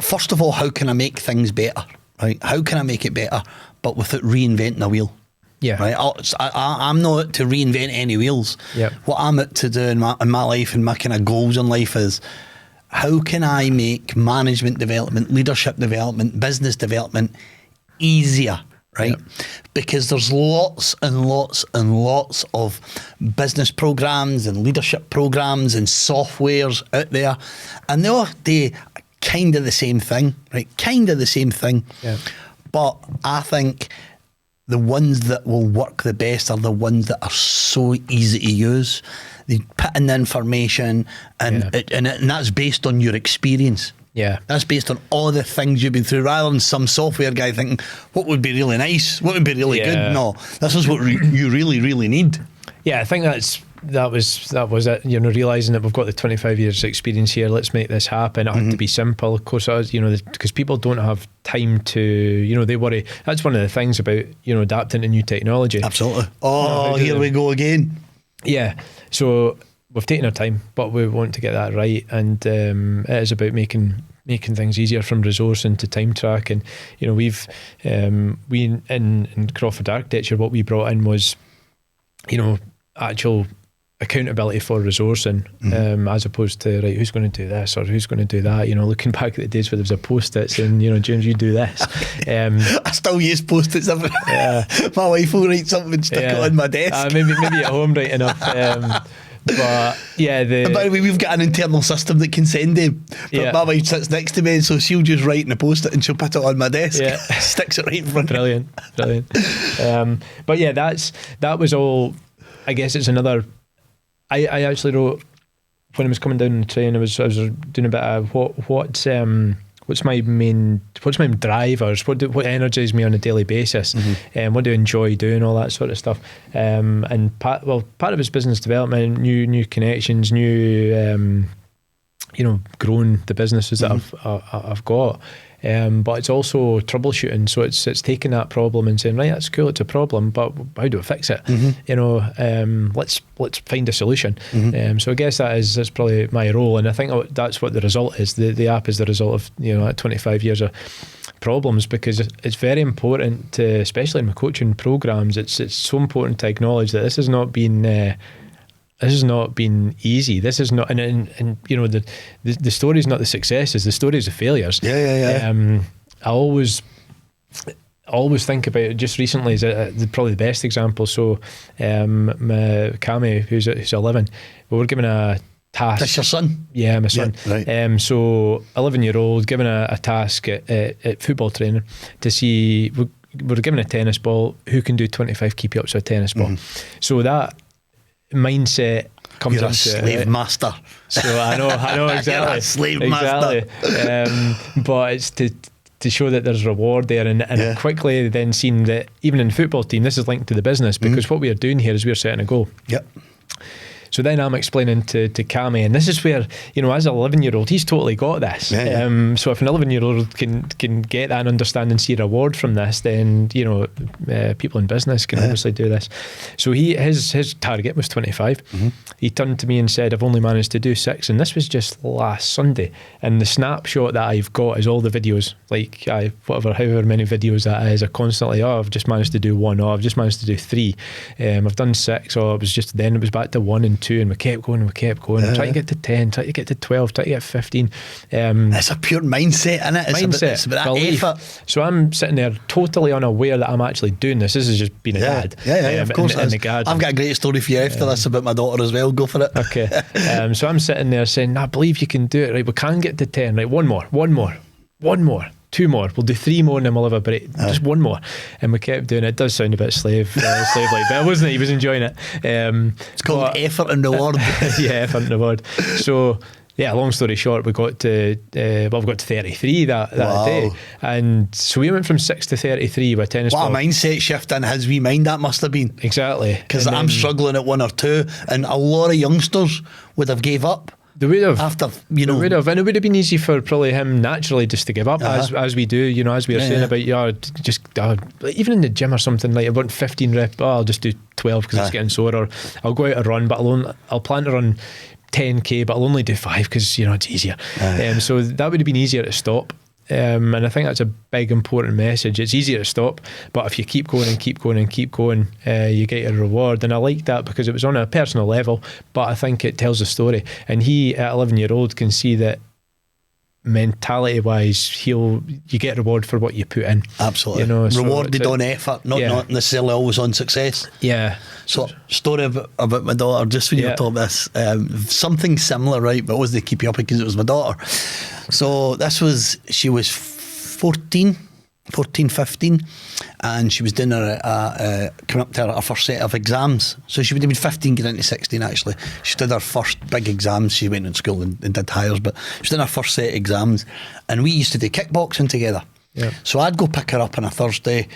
first of all, how can I make things better, right? How can I make it better, but without reinventing a wheel? Yeah, right. I'm not out to reinvent any wheels. Yep. What I'm out to do in my life and my kind of goals in life is, how can I make management development, leadership development, business development easier, right? Yep. Because there's lots and lots and lots of business programs and leadership programs and softwares out there, and they all do kind of the same thing, right? Kind of the same thing. Yeah. But I think the ones that will work the best are the ones that are so easy to use. They put in the information, and that's based on your experience. Yeah. That's based on all the things you've been through, rather than some software guy thinking, what would be really nice? What would be really good? No, this is what you really, really need. Yeah, I think that was it. Realising that we've got the 25 years experience here, let's make this happen. It had to be simple. Of course, because people don't have time to, they worry. That's one of the things about, adapting to new technology. Absolutely. Here we go again. Yeah. So we've taken our time, but we want to get that right. And it is about making things easier, from resourcing to time track. And, we've, we in Crawford Architecture, what we brought in was, actual accountability for resourcing, as opposed to, right, who's going to do this or who's going to do that. Looking back at the days where there was a post-it saying, James, you do this. I still use post-its. My wife will write something and stick it on my desk. Maybe at home right enough. But yeah, by the way, we've got an internal system that can send them. But my wife sits next to me, and so she'll just write in a post-it and she'll put it on my desk. Yeah. Sticks it right in front. Brilliant. But yeah, that was all. I guess it's another. I actually wrote, when I was coming down the train, I was doing a bit of what's my main drivers, what energises me on a daily basis, and what do I enjoy doing, all that sort of stuff. And part of it's business development, new connections, new growing the businesses that I've got. But it's also troubleshooting. So it's taking that problem and saying, right, that's cool, it's a problem, but how do I fix it? Let's find a solution. So I guess that's probably my role, and I think that's what the result is. The app is the result of 25 years of problems, because it's very important to, especially in my coaching programs, it's so important to acknowledge that this has not been easy. This is not, and the story is not the successes. The story is the failures. Yeah. I always think about it. Just recently is probably the best example. So, my Cami, who's 11, we were given a task. That's your son? Yeah, my son. Yeah, right. So 11-year-old given a task at football training to see. We're given a tennis ball. Who can do 25 keep-ups with a tennis ball? So that mindset comes You're into a slave master. So I know exactly. You're a slave master. But it's to show that there's reward there, and quickly then seeing that even in the football team, this is linked to the business, because what we are doing here is we're setting a goal. Yep. So then I'm explaining to Cammy, and this is where, you know, as an 11-year-old, he's totally got this. So if an 11-year-old can get that and understand and see a reward from this, then, you know, people in business can obviously do this. So his target was 25. He turned to me and said, I've only managed to do 6, and this was just last Sunday. And the snapshot that I've got is all the videos, like however many videos that is. I constantly, I've just managed to do 1, I've just managed to do 3, I've done 6, it was back to 1 and 2, and we kept going, trying to get to 10, trying to get to 12, trying to get 15. It's a pure mindset, isn't it? It's about that effort. So I'm sitting there totally unaware that I'm actually doing this. This is just being a dad. Of course. In the garden. I've got a great story for you after this about my daughter as well. Go for it. Okay. So I'm sitting there saying, I believe you can do it. Right, we can get to 10. Right, one more, 2 more. We'll do 3 more and then we'll have a break. Just 1 more. And we kept doing it. It does sound a bit slave-like, but wasn't it? He was enjoying it. It's called effort and reward. Effort and reward. So, yeah, long story short, we got to we got to 33 that day, and so we went from 6 to 33 with tennis ball. What a mindset shift in his wee mind that must have been. Exactly, because I'm struggling at 1 or 2, and a lot of youngsters would have gave up. They would have, after, you know, and it would have been easy for probably him naturally just to give up, as we do, you know, as we were saying about just even in the gym or something, like about 15 rep. I'll just do 12 because it's getting sore, or I'll go out a run, but I'll plan to run 10k, but I'll only do 5 because, you know, it's easier. So that would have been easier to stop. And I think that's a big important message. It's easier to stop, but if you keep going and keep going and keep going, you get a reward. And I like that because it was on a personal level, but I think it tells a story. And he, at 11-year-old, can see that mentality wise, you get reward for what you put in. Absolutely. You know, rewarded on effort, not necessarily always on success. So story about my daughter, just when you were talking this, something similar, right, but I wasn't keep you up because it was my daughter. So she was 14, 15, and she was doing coming up to her first set of exams. So she would have been 15 getting into 16 actually. She did her first big exams. She went in school and did hires, but she did her first set of exams, and we used to do kickboxing together. So I'd go pick her up on a Thursday,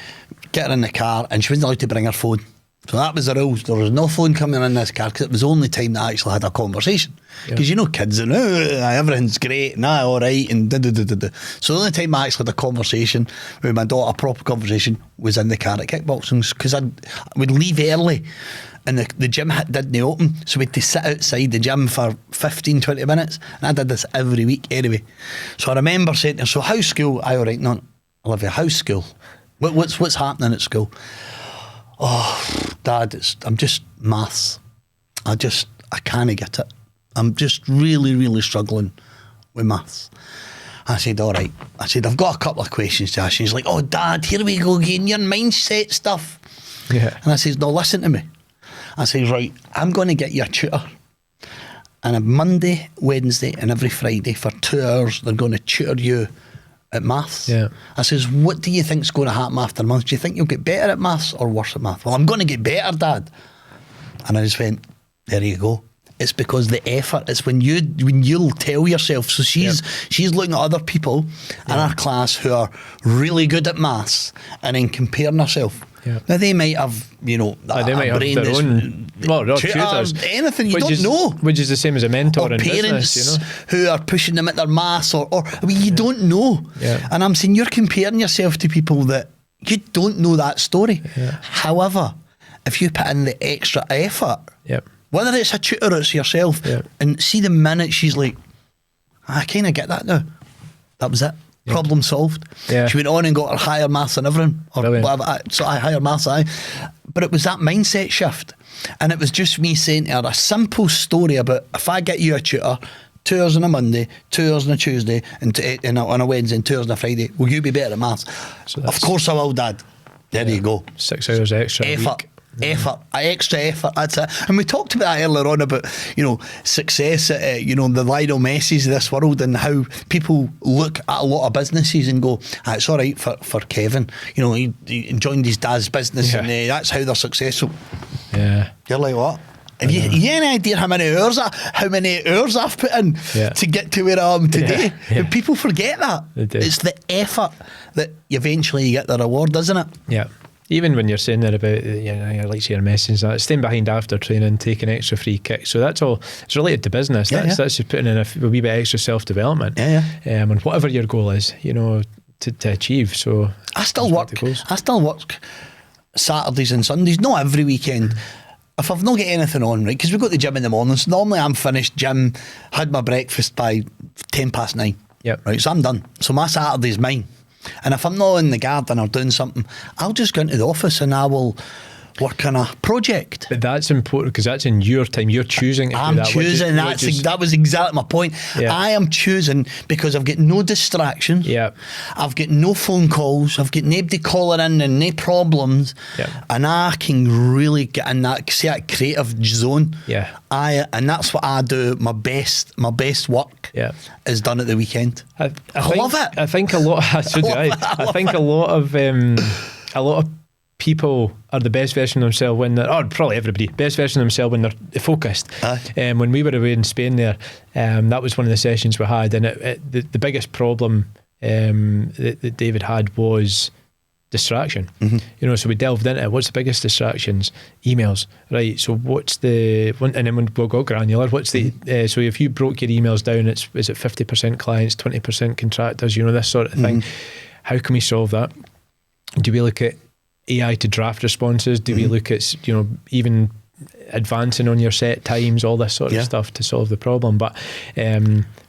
get her in the car, and she wasn't allowed to bring her phone. So that was the rules. There was no phone coming in this car because it was the only time that I actually had a conversation. Because you know kids and everything's great and all right and da. So the only time I actually had a conversation with my daughter, a proper conversation, was in the car at kickboxing, because I would leave early and the gym didn't open, so we had to sit outside the gym for 15-20 minutes, and I did this every week anyway. So I remember saying to her, so how's school? All right, no, Olivia, how's school? What's happening at school? Oh, Dad, I'm just maths. I can't get it. I'm just really, really struggling with maths. I said, all right. I said, I've got a couple of questions to ask you. She's like, oh, Dad, here we go again, your mindset stuff. And I said, no, listen to me. I said, right, I'm going to get you a tutor. And on Monday, Wednesday and every Friday for 2 hours, they're going to tutor you at maths. I says, what do you think's going to happen after a month? Do you think you'll get better at maths or worse at maths? Well, I'm going to get better, Dad. And I just went, there you go. It's because the effort. It's when you'll tell yourself. So she's looking at other people in our class who are really good at maths and then comparing herself. Now they might have, you know, they might have their own tutors, anything you don't know, which is the same as a mentor or in parents business, you know, who are pushing them at their maths or I mean, you don't know. And I'm saying you're comparing yourself to people that you don't know that story. However, if you put in the extra effort, whether it's a tutor or it's yourself, and see the minute she's like, I kind of get that now. That was it. Problem solved. She went on and got her higher maths and everything, or whatever. So I higher maths, but it was that mindset shift, and it was just me saying to her a simple story about, if I get you a tutor, 2 hours on a Monday, 2 hours on a Tuesday, and on a Wednesday, and 2 hours on a Friday, will you be better at maths? So of course I will, Dad. There you go. 6 hours extra effort. Extra effort, that's it. And we talked about that earlier on about, you know, success, you know, the Lionel Messi's of this world, and how people look at a lot of businesses and go, it's all right for Kevin, you know, he joined his dad's business and that's how they're successful. You're like, what? Have you any idea how many hours I've put in to get to where I am today? And people forget that. It's the effort that eventually you get the reward, isn't it? even when you're saying there about, your like your message, that staying behind after training, taking extra free kicks. So that's all. It's related to business. That's just putting in a wee bit extra self development. And whatever your goal is, to achieve. So I still work Saturdays and Sundays, not every weekend. If I've not got anything on, right, because we go to the gym in the morning, so normally I'm finished gym, had my breakfast by 9:10. Yep. Right, so I'm done. So my Saturday's mine. And if I'm not in the garden or doing something, I'll just go into the office and I will work on a project. But that's important because that's in your time. You're choosing. I'm choosing. That was exactly my point. Yeah. I am choosing because I've got no distractions. Yeah. I've got no phone calls. I've got nobody calling in and no problems. Yeah. And I can really get in that creative zone. Yeah. And that's what I do. My best work is done at the weekend. I love it. I think a lot. I think a lot of people are the best version of themselves when they're, or probably everybody, best version of themselves when they're focused. When we were away in Spain there, that was one of the sessions we had, and the biggest problem that David had was distraction. Mm-hmm. So we delved into it. What's the biggest distractions? Emails, right? So what's the one? And then we'll go granular. What's the so if you broke your emails down, is it 50% clients, 20% contractors? This sort of thing. How can we solve that? Do we look at AI to draft responses? Do we look at even advancing on your set times, all this sort of stuff to solve the problem? But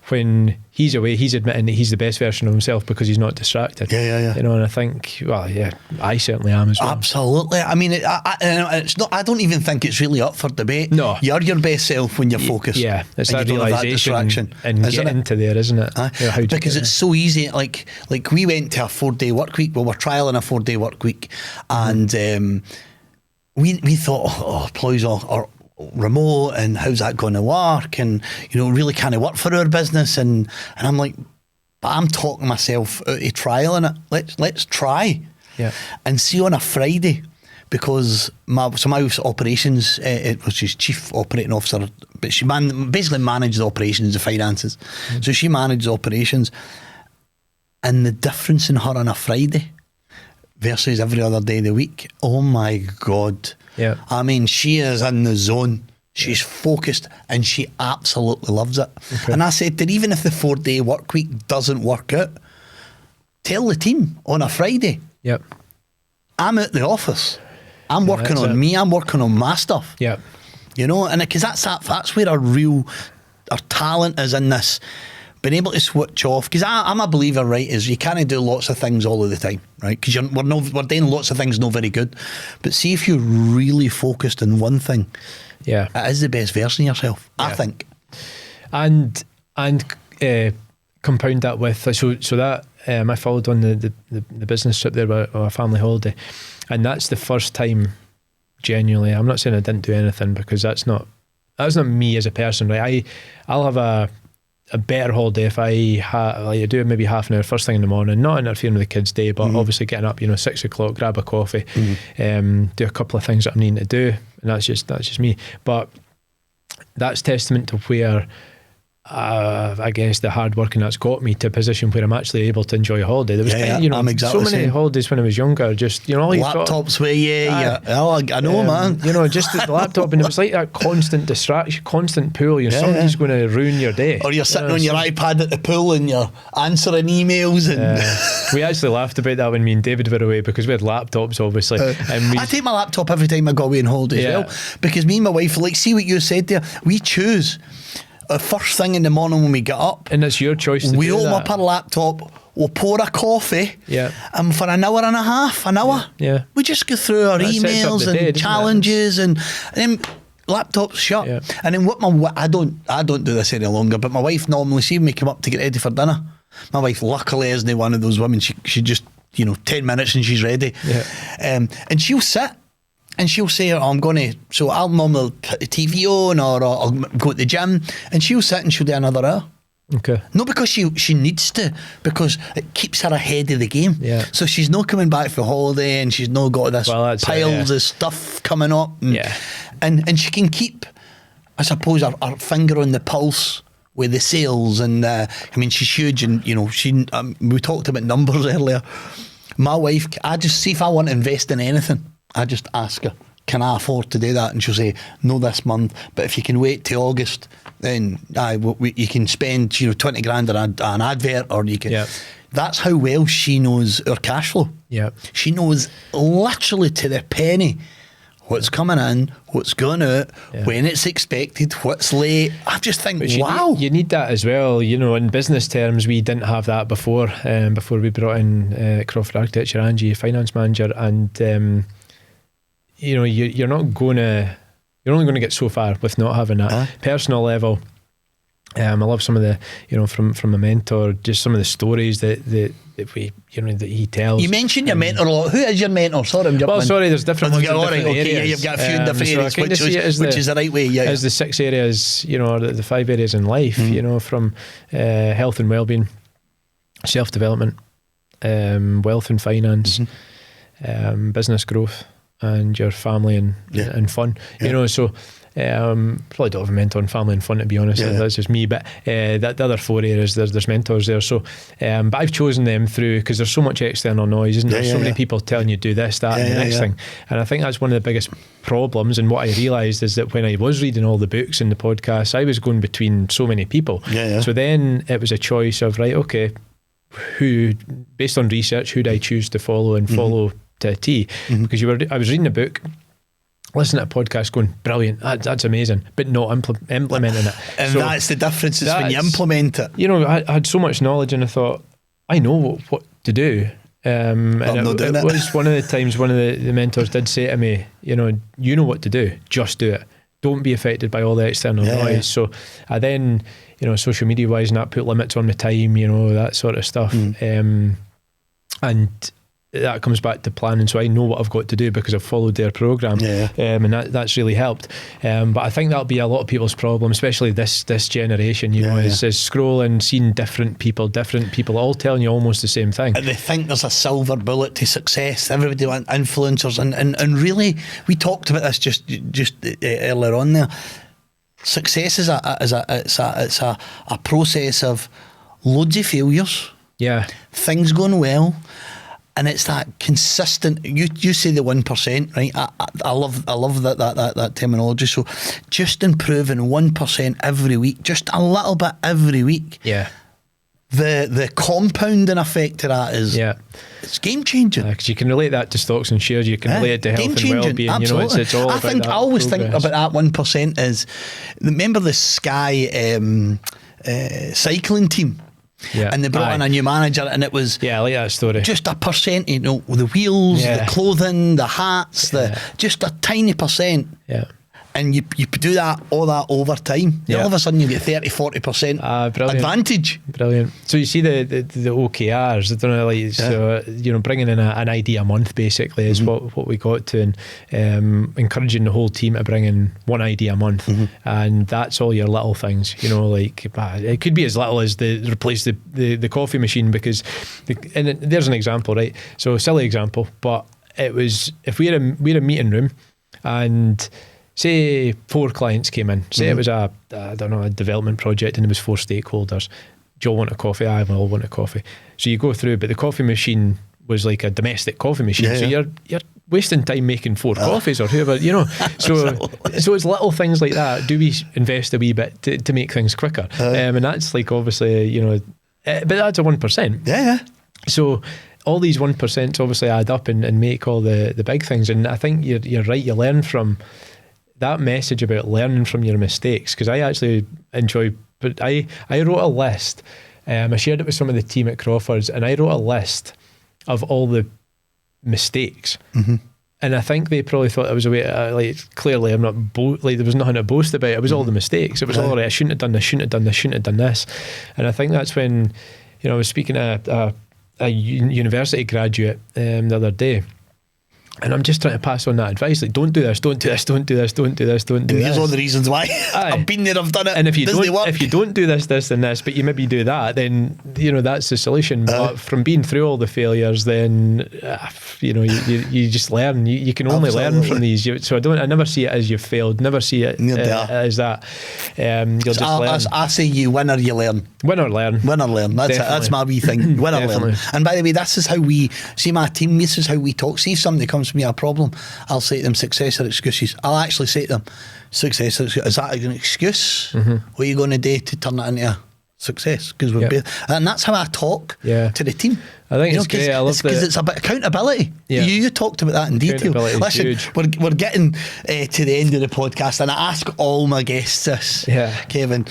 when he's away, he's admitting that he's the best version of himself because he's not distracted. And I think, I certainly am as well. Absolutely. I mean, it's not. I don't even think it's really up for debate. No, you're your best self when you're focused. Yeah, it's that realisation and getting into there, isn't it? Because it's so easy. Like we went to a 4-day work week. Well, we're trialling a 4-day work week, and we thought, employees are remote, and how's that going to work, and really kind of work for our business, and I'm like, but I'm talking myself out of trialing it. Let's try and see on a Friday, because my wife's operations, she's chief operating officer, but she basically manages the operations, the finances. So she manages operations, and the difference in her on a Friday versus every other day of the week, oh my God. Yeah. I mean, she is in the zone. She's focused and she absolutely loves it. Okay. And I said that even if the 4-day work week doesn't work out, tell the team on a Friday, I'm at the office. I'm working on me. I'm working on my stuff. Yeah. And because that's where our talent is in this. Being able to switch off, because I'm a believer, right, is you can't do lots of things all of the time, right? Because we're doing lots of things not very good. But see if you're really focused on one thing, it is the best version of yourself, I think. And compound that with so that I followed on the business trip there with a family holiday, and that's the first time genuinely. I'm not saying I didn't do anything, because that's not me as a person, right? I'll have a better holiday if I do maybe half an hour first thing in the morning, not interfering with the kids' day, but obviously getting up 6 o'clock, grab a coffee, do a couple of things that I'm needing to do, and that's just me. But that's testament to where I guess the hard working that's got me to a position where I'm actually able to enjoy a holiday. There was I'm exactly so many holidays when I was younger, just all you laptops where I know, man. Just the laptop, and it was like that constant distraction, constant pull. Somebody's going to ruin your day, or you're sitting on your iPad at the pool and you're answering emails. And we actually laughed about that when me and David were away, because we had laptops, obviously. And I take my laptop every time I go away on holiday as well, because me and my wife, see what you said there, we choose. First thing in the morning when we get up, and it's your choice to we do open that. up our laptop, we'll pour a coffee, and for an hour and a half, we just go through our emails and challenges, and then laptop's shut. And then I don't do this any longer, but my wife normally, see when we come up to get ready for dinner, my wife luckily isn't one of those women, she just 10 minutes and she's ready, and she'll sit and she'll say, I'm going to, so I'll normally put the TV on, or I'll go to the gym, and she'll sit and she'll do another hour. Okay. Not because she needs to, because it keeps her ahead of the game. So she's not coming back for holiday, and she's not got this piles of stuff coming up. And she can keep, I suppose, her finger on the pulse with the sales. And she's huge, and we talked about numbers earlier. My wife, I just see if I want to invest in anything, I just ask her, can I afford to do that? And she'll say, no, this month, but if you can wait till August, then you can spend 20 grand on an advert, or you can. Yeah. That's how well she knows our cash flow. Yeah. She knows literally to the penny what's coming in, what's going out, when it's expected, what's late. I just think, wow. You need that as well. In business terms, we didn't have that before we brought in Crawford Architecture, Angie, finance manager, and you're not going to, you're only going to get so far with not having that personal level. I love some of the, from a mentor, just some of the stories that he tells. You mentioned your mentor a lot. Who is your mentor? Sorry, I'm jumping. Well, sorry, there's different ones in different areas. Yeah, you've got a few different areas, which is the right way. Yeah, as the 6 areas, the 5 areas in life. From health and well-being, self-development, wealth and finance, business growth, and your family and fun. So. Probably don't have a mentor on family and fun, to be honest. That's just me, but the other 4 areas, there's mentors there. So but I've chosen them through, because there's so much external noise, isn't there? So many people telling you do this, that, and the next thing. And I think that's one of the biggest problems. And what I realised is that when I was reading all the books and the podcasts, I was going between so many people. So then it was a choice of, right, okay, who, based on research, who do I choose to follow and follow to a T? Because I was reading a book, listening to a podcast going, brilliant, that's amazing, but not implementing it. And so that's the difference, is when you implement it. I had so much knowledge, and I thought, I know what to do. And it was one of the times one of the mentors did say to me, you know what to do, just do it. Don't be affected by all the external noise. So I then, social media wise, and that put limits on my time, that sort of stuff. And that comes back to planning, so I know what I've got to do because I've followed their programme, and that's really helped. But I think that'll be a lot of people's problem, especially this generation, is scrolling, seeing different people all telling you almost the same thing. And they think there's a silver bullet to success. Everybody wants influencers, and really, we talked about this just earlier on there. Success is a process of loads of failures, things going well. And it's that consistent. You say the 1%, right? I love that terminology. So just improving 1% every week, just a little bit every week. Yeah. The compounding effect to that is it's game changing. Because you can relate that to stocks and shares. You can relate it to health and well-being. Absolutely. It's all I always think about that 1% is, remember the Sky cycling team. And they brought in a new manager, and it was I like that story. Just a percent, the wheels, the clothing, the hats, just a tiny percent. And you do all that over time. All of a sudden you get 30-40% advantage. Brilliant. So you see the OKRs, I don't know, so bringing in an idea a month basically is what we got to, and encouraging the whole team to bring in one idea a month, and that's all your little things. It could be as little as replace the coffee machine, because and there's an example, right? So silly example, but it was, if we had a meeting room and say 4 clients came in, say it was a development project, and there was 4 stakeholders. Do you all want a coffee? I will all want a coffee. So you go through, but the coffee machine was like a domestic coffee machine. So you're wasting time making 4 coffees or whoever, So it's little things like that. Do we invest a wee bit to make things quicker? And that's like, obviously, but that's a 1%. So all these 1% obviously add up and make all the big things. And I think you're right. You learn from that message about learning from your mistakes, because I actually enjoy, but I wrote a list. I shared it with some of the team at Crawford's, and I wrote a list of all the mistakes. And I think they probably thought it was a way, clearly I'm not, there was nothing to boast about. It was all the mistakes. It was all right, I shouldn't have done this, shouldn't have done this. And I think that's when, I was speaking to a university graduate the other day, And I'm just trying to pass on that advice, like, don't do this, don't do this, don't do this, don't do this, don't do And this. here's all the reasons why. I've been there, I've done it. And if you Doesn't don't do this, this and this, but you maybe do that, then, you know, that's the solution. But from being through all the failures, then, you know, you just learn. You can only learn from these. So I never see it as you've failed, never see it as that. You'll just learn. I say you win or you learn. Win or learn. Win or learn. That's my wee thing. Win or learn. And by the way, this is how we see my team. This is how we talk. See if somebody comes to me a problem, I'll say to them, success or excuses. I'll actually say to them, success or excuses. Is that an excuse? What are you going to do to turn that into a success? Because we're and that's how I talk to the team. I think it's great. I love that. Because it's about accountability. You talked about that in detail. Listen, we're getting to the end of the podcast, and I ask all my guests this, Kevin.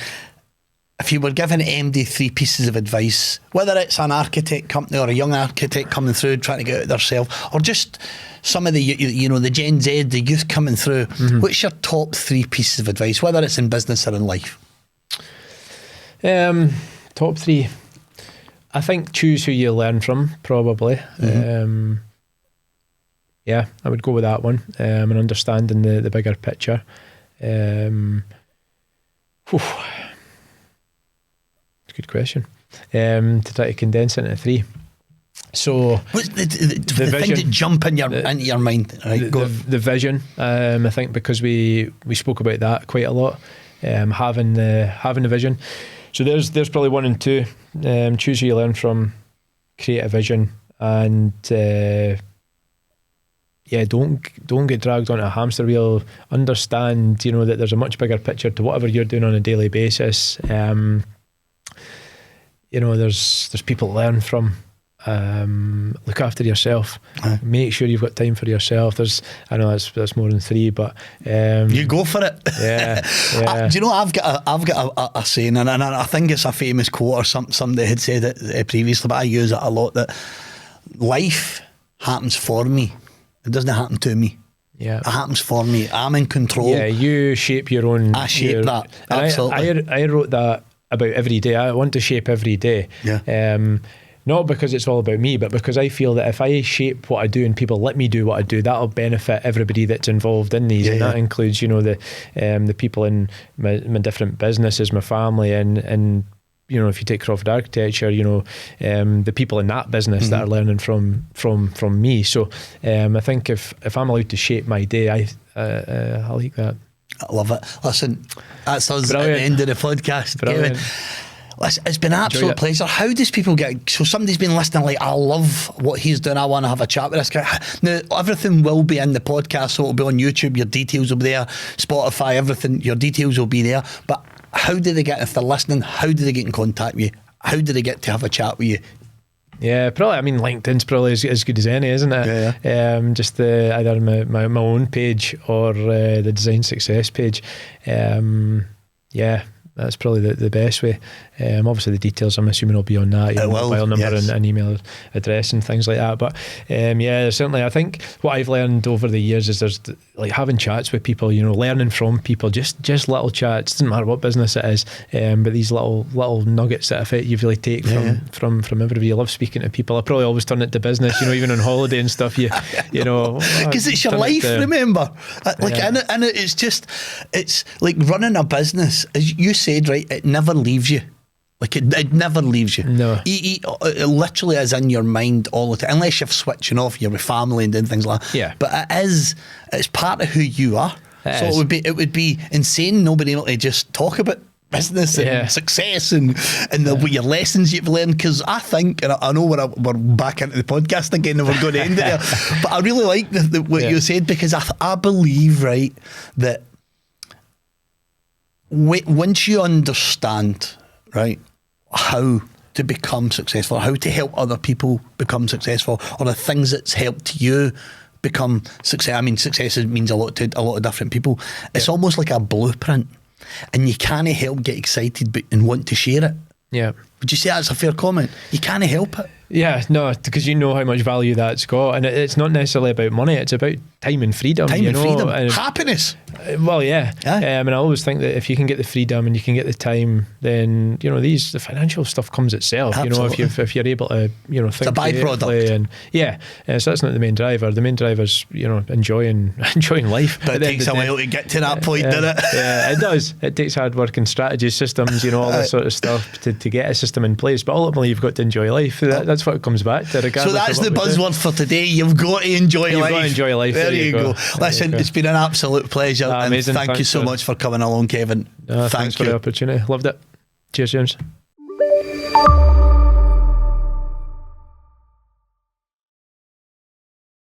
If you were given MD 3 pieces of advice, whether it's an architect company or a young architect coming through trying to get out themselves, or just some of the, you know, the Gen Z, the youth coming through, what's your top 3 pieces of advice, whether it's in business or in life? Top 3. I think choose who you learn from, probably. I would go with that one, and understanding the bigger picture. Good question. To try to condense it into 3. So what's the thing that jump in into your mind? Right, the vision. I think because we spoke about that quite a lot. Having the vision. So there's probably 1 and 2. Choose who you learn from. Create a vision, and don't get dragged onto a hamster wheel. Understand, you know, that there's a much bigger picture to whatever you're doing on a daily basis. You know, there's people to learn from. Look after yourself. Make sure you've got time for yourself. I know that's more than 3, but you go for it. Yeah. Do you know, I've got a saying, and I think it's a famous quote, or somebody had said it previously, but I use it a lot, that life happens for me. It doesn't happen to me. Yeah, it happens for me. I'm in control. Yeah, you shape your own. I shape that. Absolutely. I wrote that about every day. I want to shape every day. Not because it's all about me, but because I feel that if I shape what I do and people let me do what I do, that'll benefit everybody that's involved in these. That includes, you know, the people in my different businesses, my family, and you know, if you take Crawford Architecture, you know, the people in that business that are learning from me. So I think if I'm allowed to shape my day, I like that. I love it. Listen, that's us at the end of the podcast. Kevin, listen, it's been an absolute pleasure. How does people get, so somebody's been listening like, I love what he's doing, I want to have a chat with this guy. Now, everything will be in the podcast, so it'll be on YouTube, your details will be there, Spotify, everything, your details will be there. But how do they get, if they're listening, how do they get in contact with you? How do they get to have a chat with you? Yeah, probably. I mean, LinkedIn's probably as good as any, isn't it? Just either my own page or the Design Success page. That's probably the best way. Obviously the details, I'm assuming, will be on that, your mobile number and email address and things like that. But certainly I think what I've learned over the years is there's like having chats with people, you know, learning from people, just little chats. Doesn't matter what business it is, but these little nuggets that you really take from everybody. I love speaking to people. I probably always turn it to business, you know, even on holiday and stuff, you know, because it's your life, remember, and it's just, it's like running a business, as you said, right, it never leaves you. Like it never leaves you. No, it literally is in your mind all the time, unless you're switching off, you're with family and doing things like that. Yeah, but it's part of who you are. It would be insane nobody able to just talk about business and success and your lessons you've learned. Because I think, and I know we're back into the podcast again and we're going to end it there, but I really like what you said, because I believe, right, that once you understand, right, how to become successful, how to help other people become successful, or the things that's helped you become success. I mean, success means a lot to a lot of different people. It's almost like a blueprint, and you can't help get excited and want to share it. Yeah. Would you say that's a fair comment? You can't help it. Yeah, no, because you know how much value that's got, and it's not necessarily about money. It's about time and freedom. Time and freedom, and happiness. Well, yeah. And I always think that if you can get the freedom and you can get the time, then the financial stuff comes itself. Absolutely. If you're able to think it's a byproduct, and so that's not the main driver. The main driver's enjoying life. But it takes a while to get to that point, doesn't it? Yeah, it does. It takes hard work and strategy, systems, all that sort of stuff to get a system in place. But ultimately, you've got to enjoy life. That's what it comes back to. So that's the buzzword for today. You've got to enjoy life. You've got to enjoy life. There you go. Listen, it's been an absolute pleasure. Amazing. And thank you so much for coming along, Kevin. Thanks for the opportunity. Loved it. Cheers, James.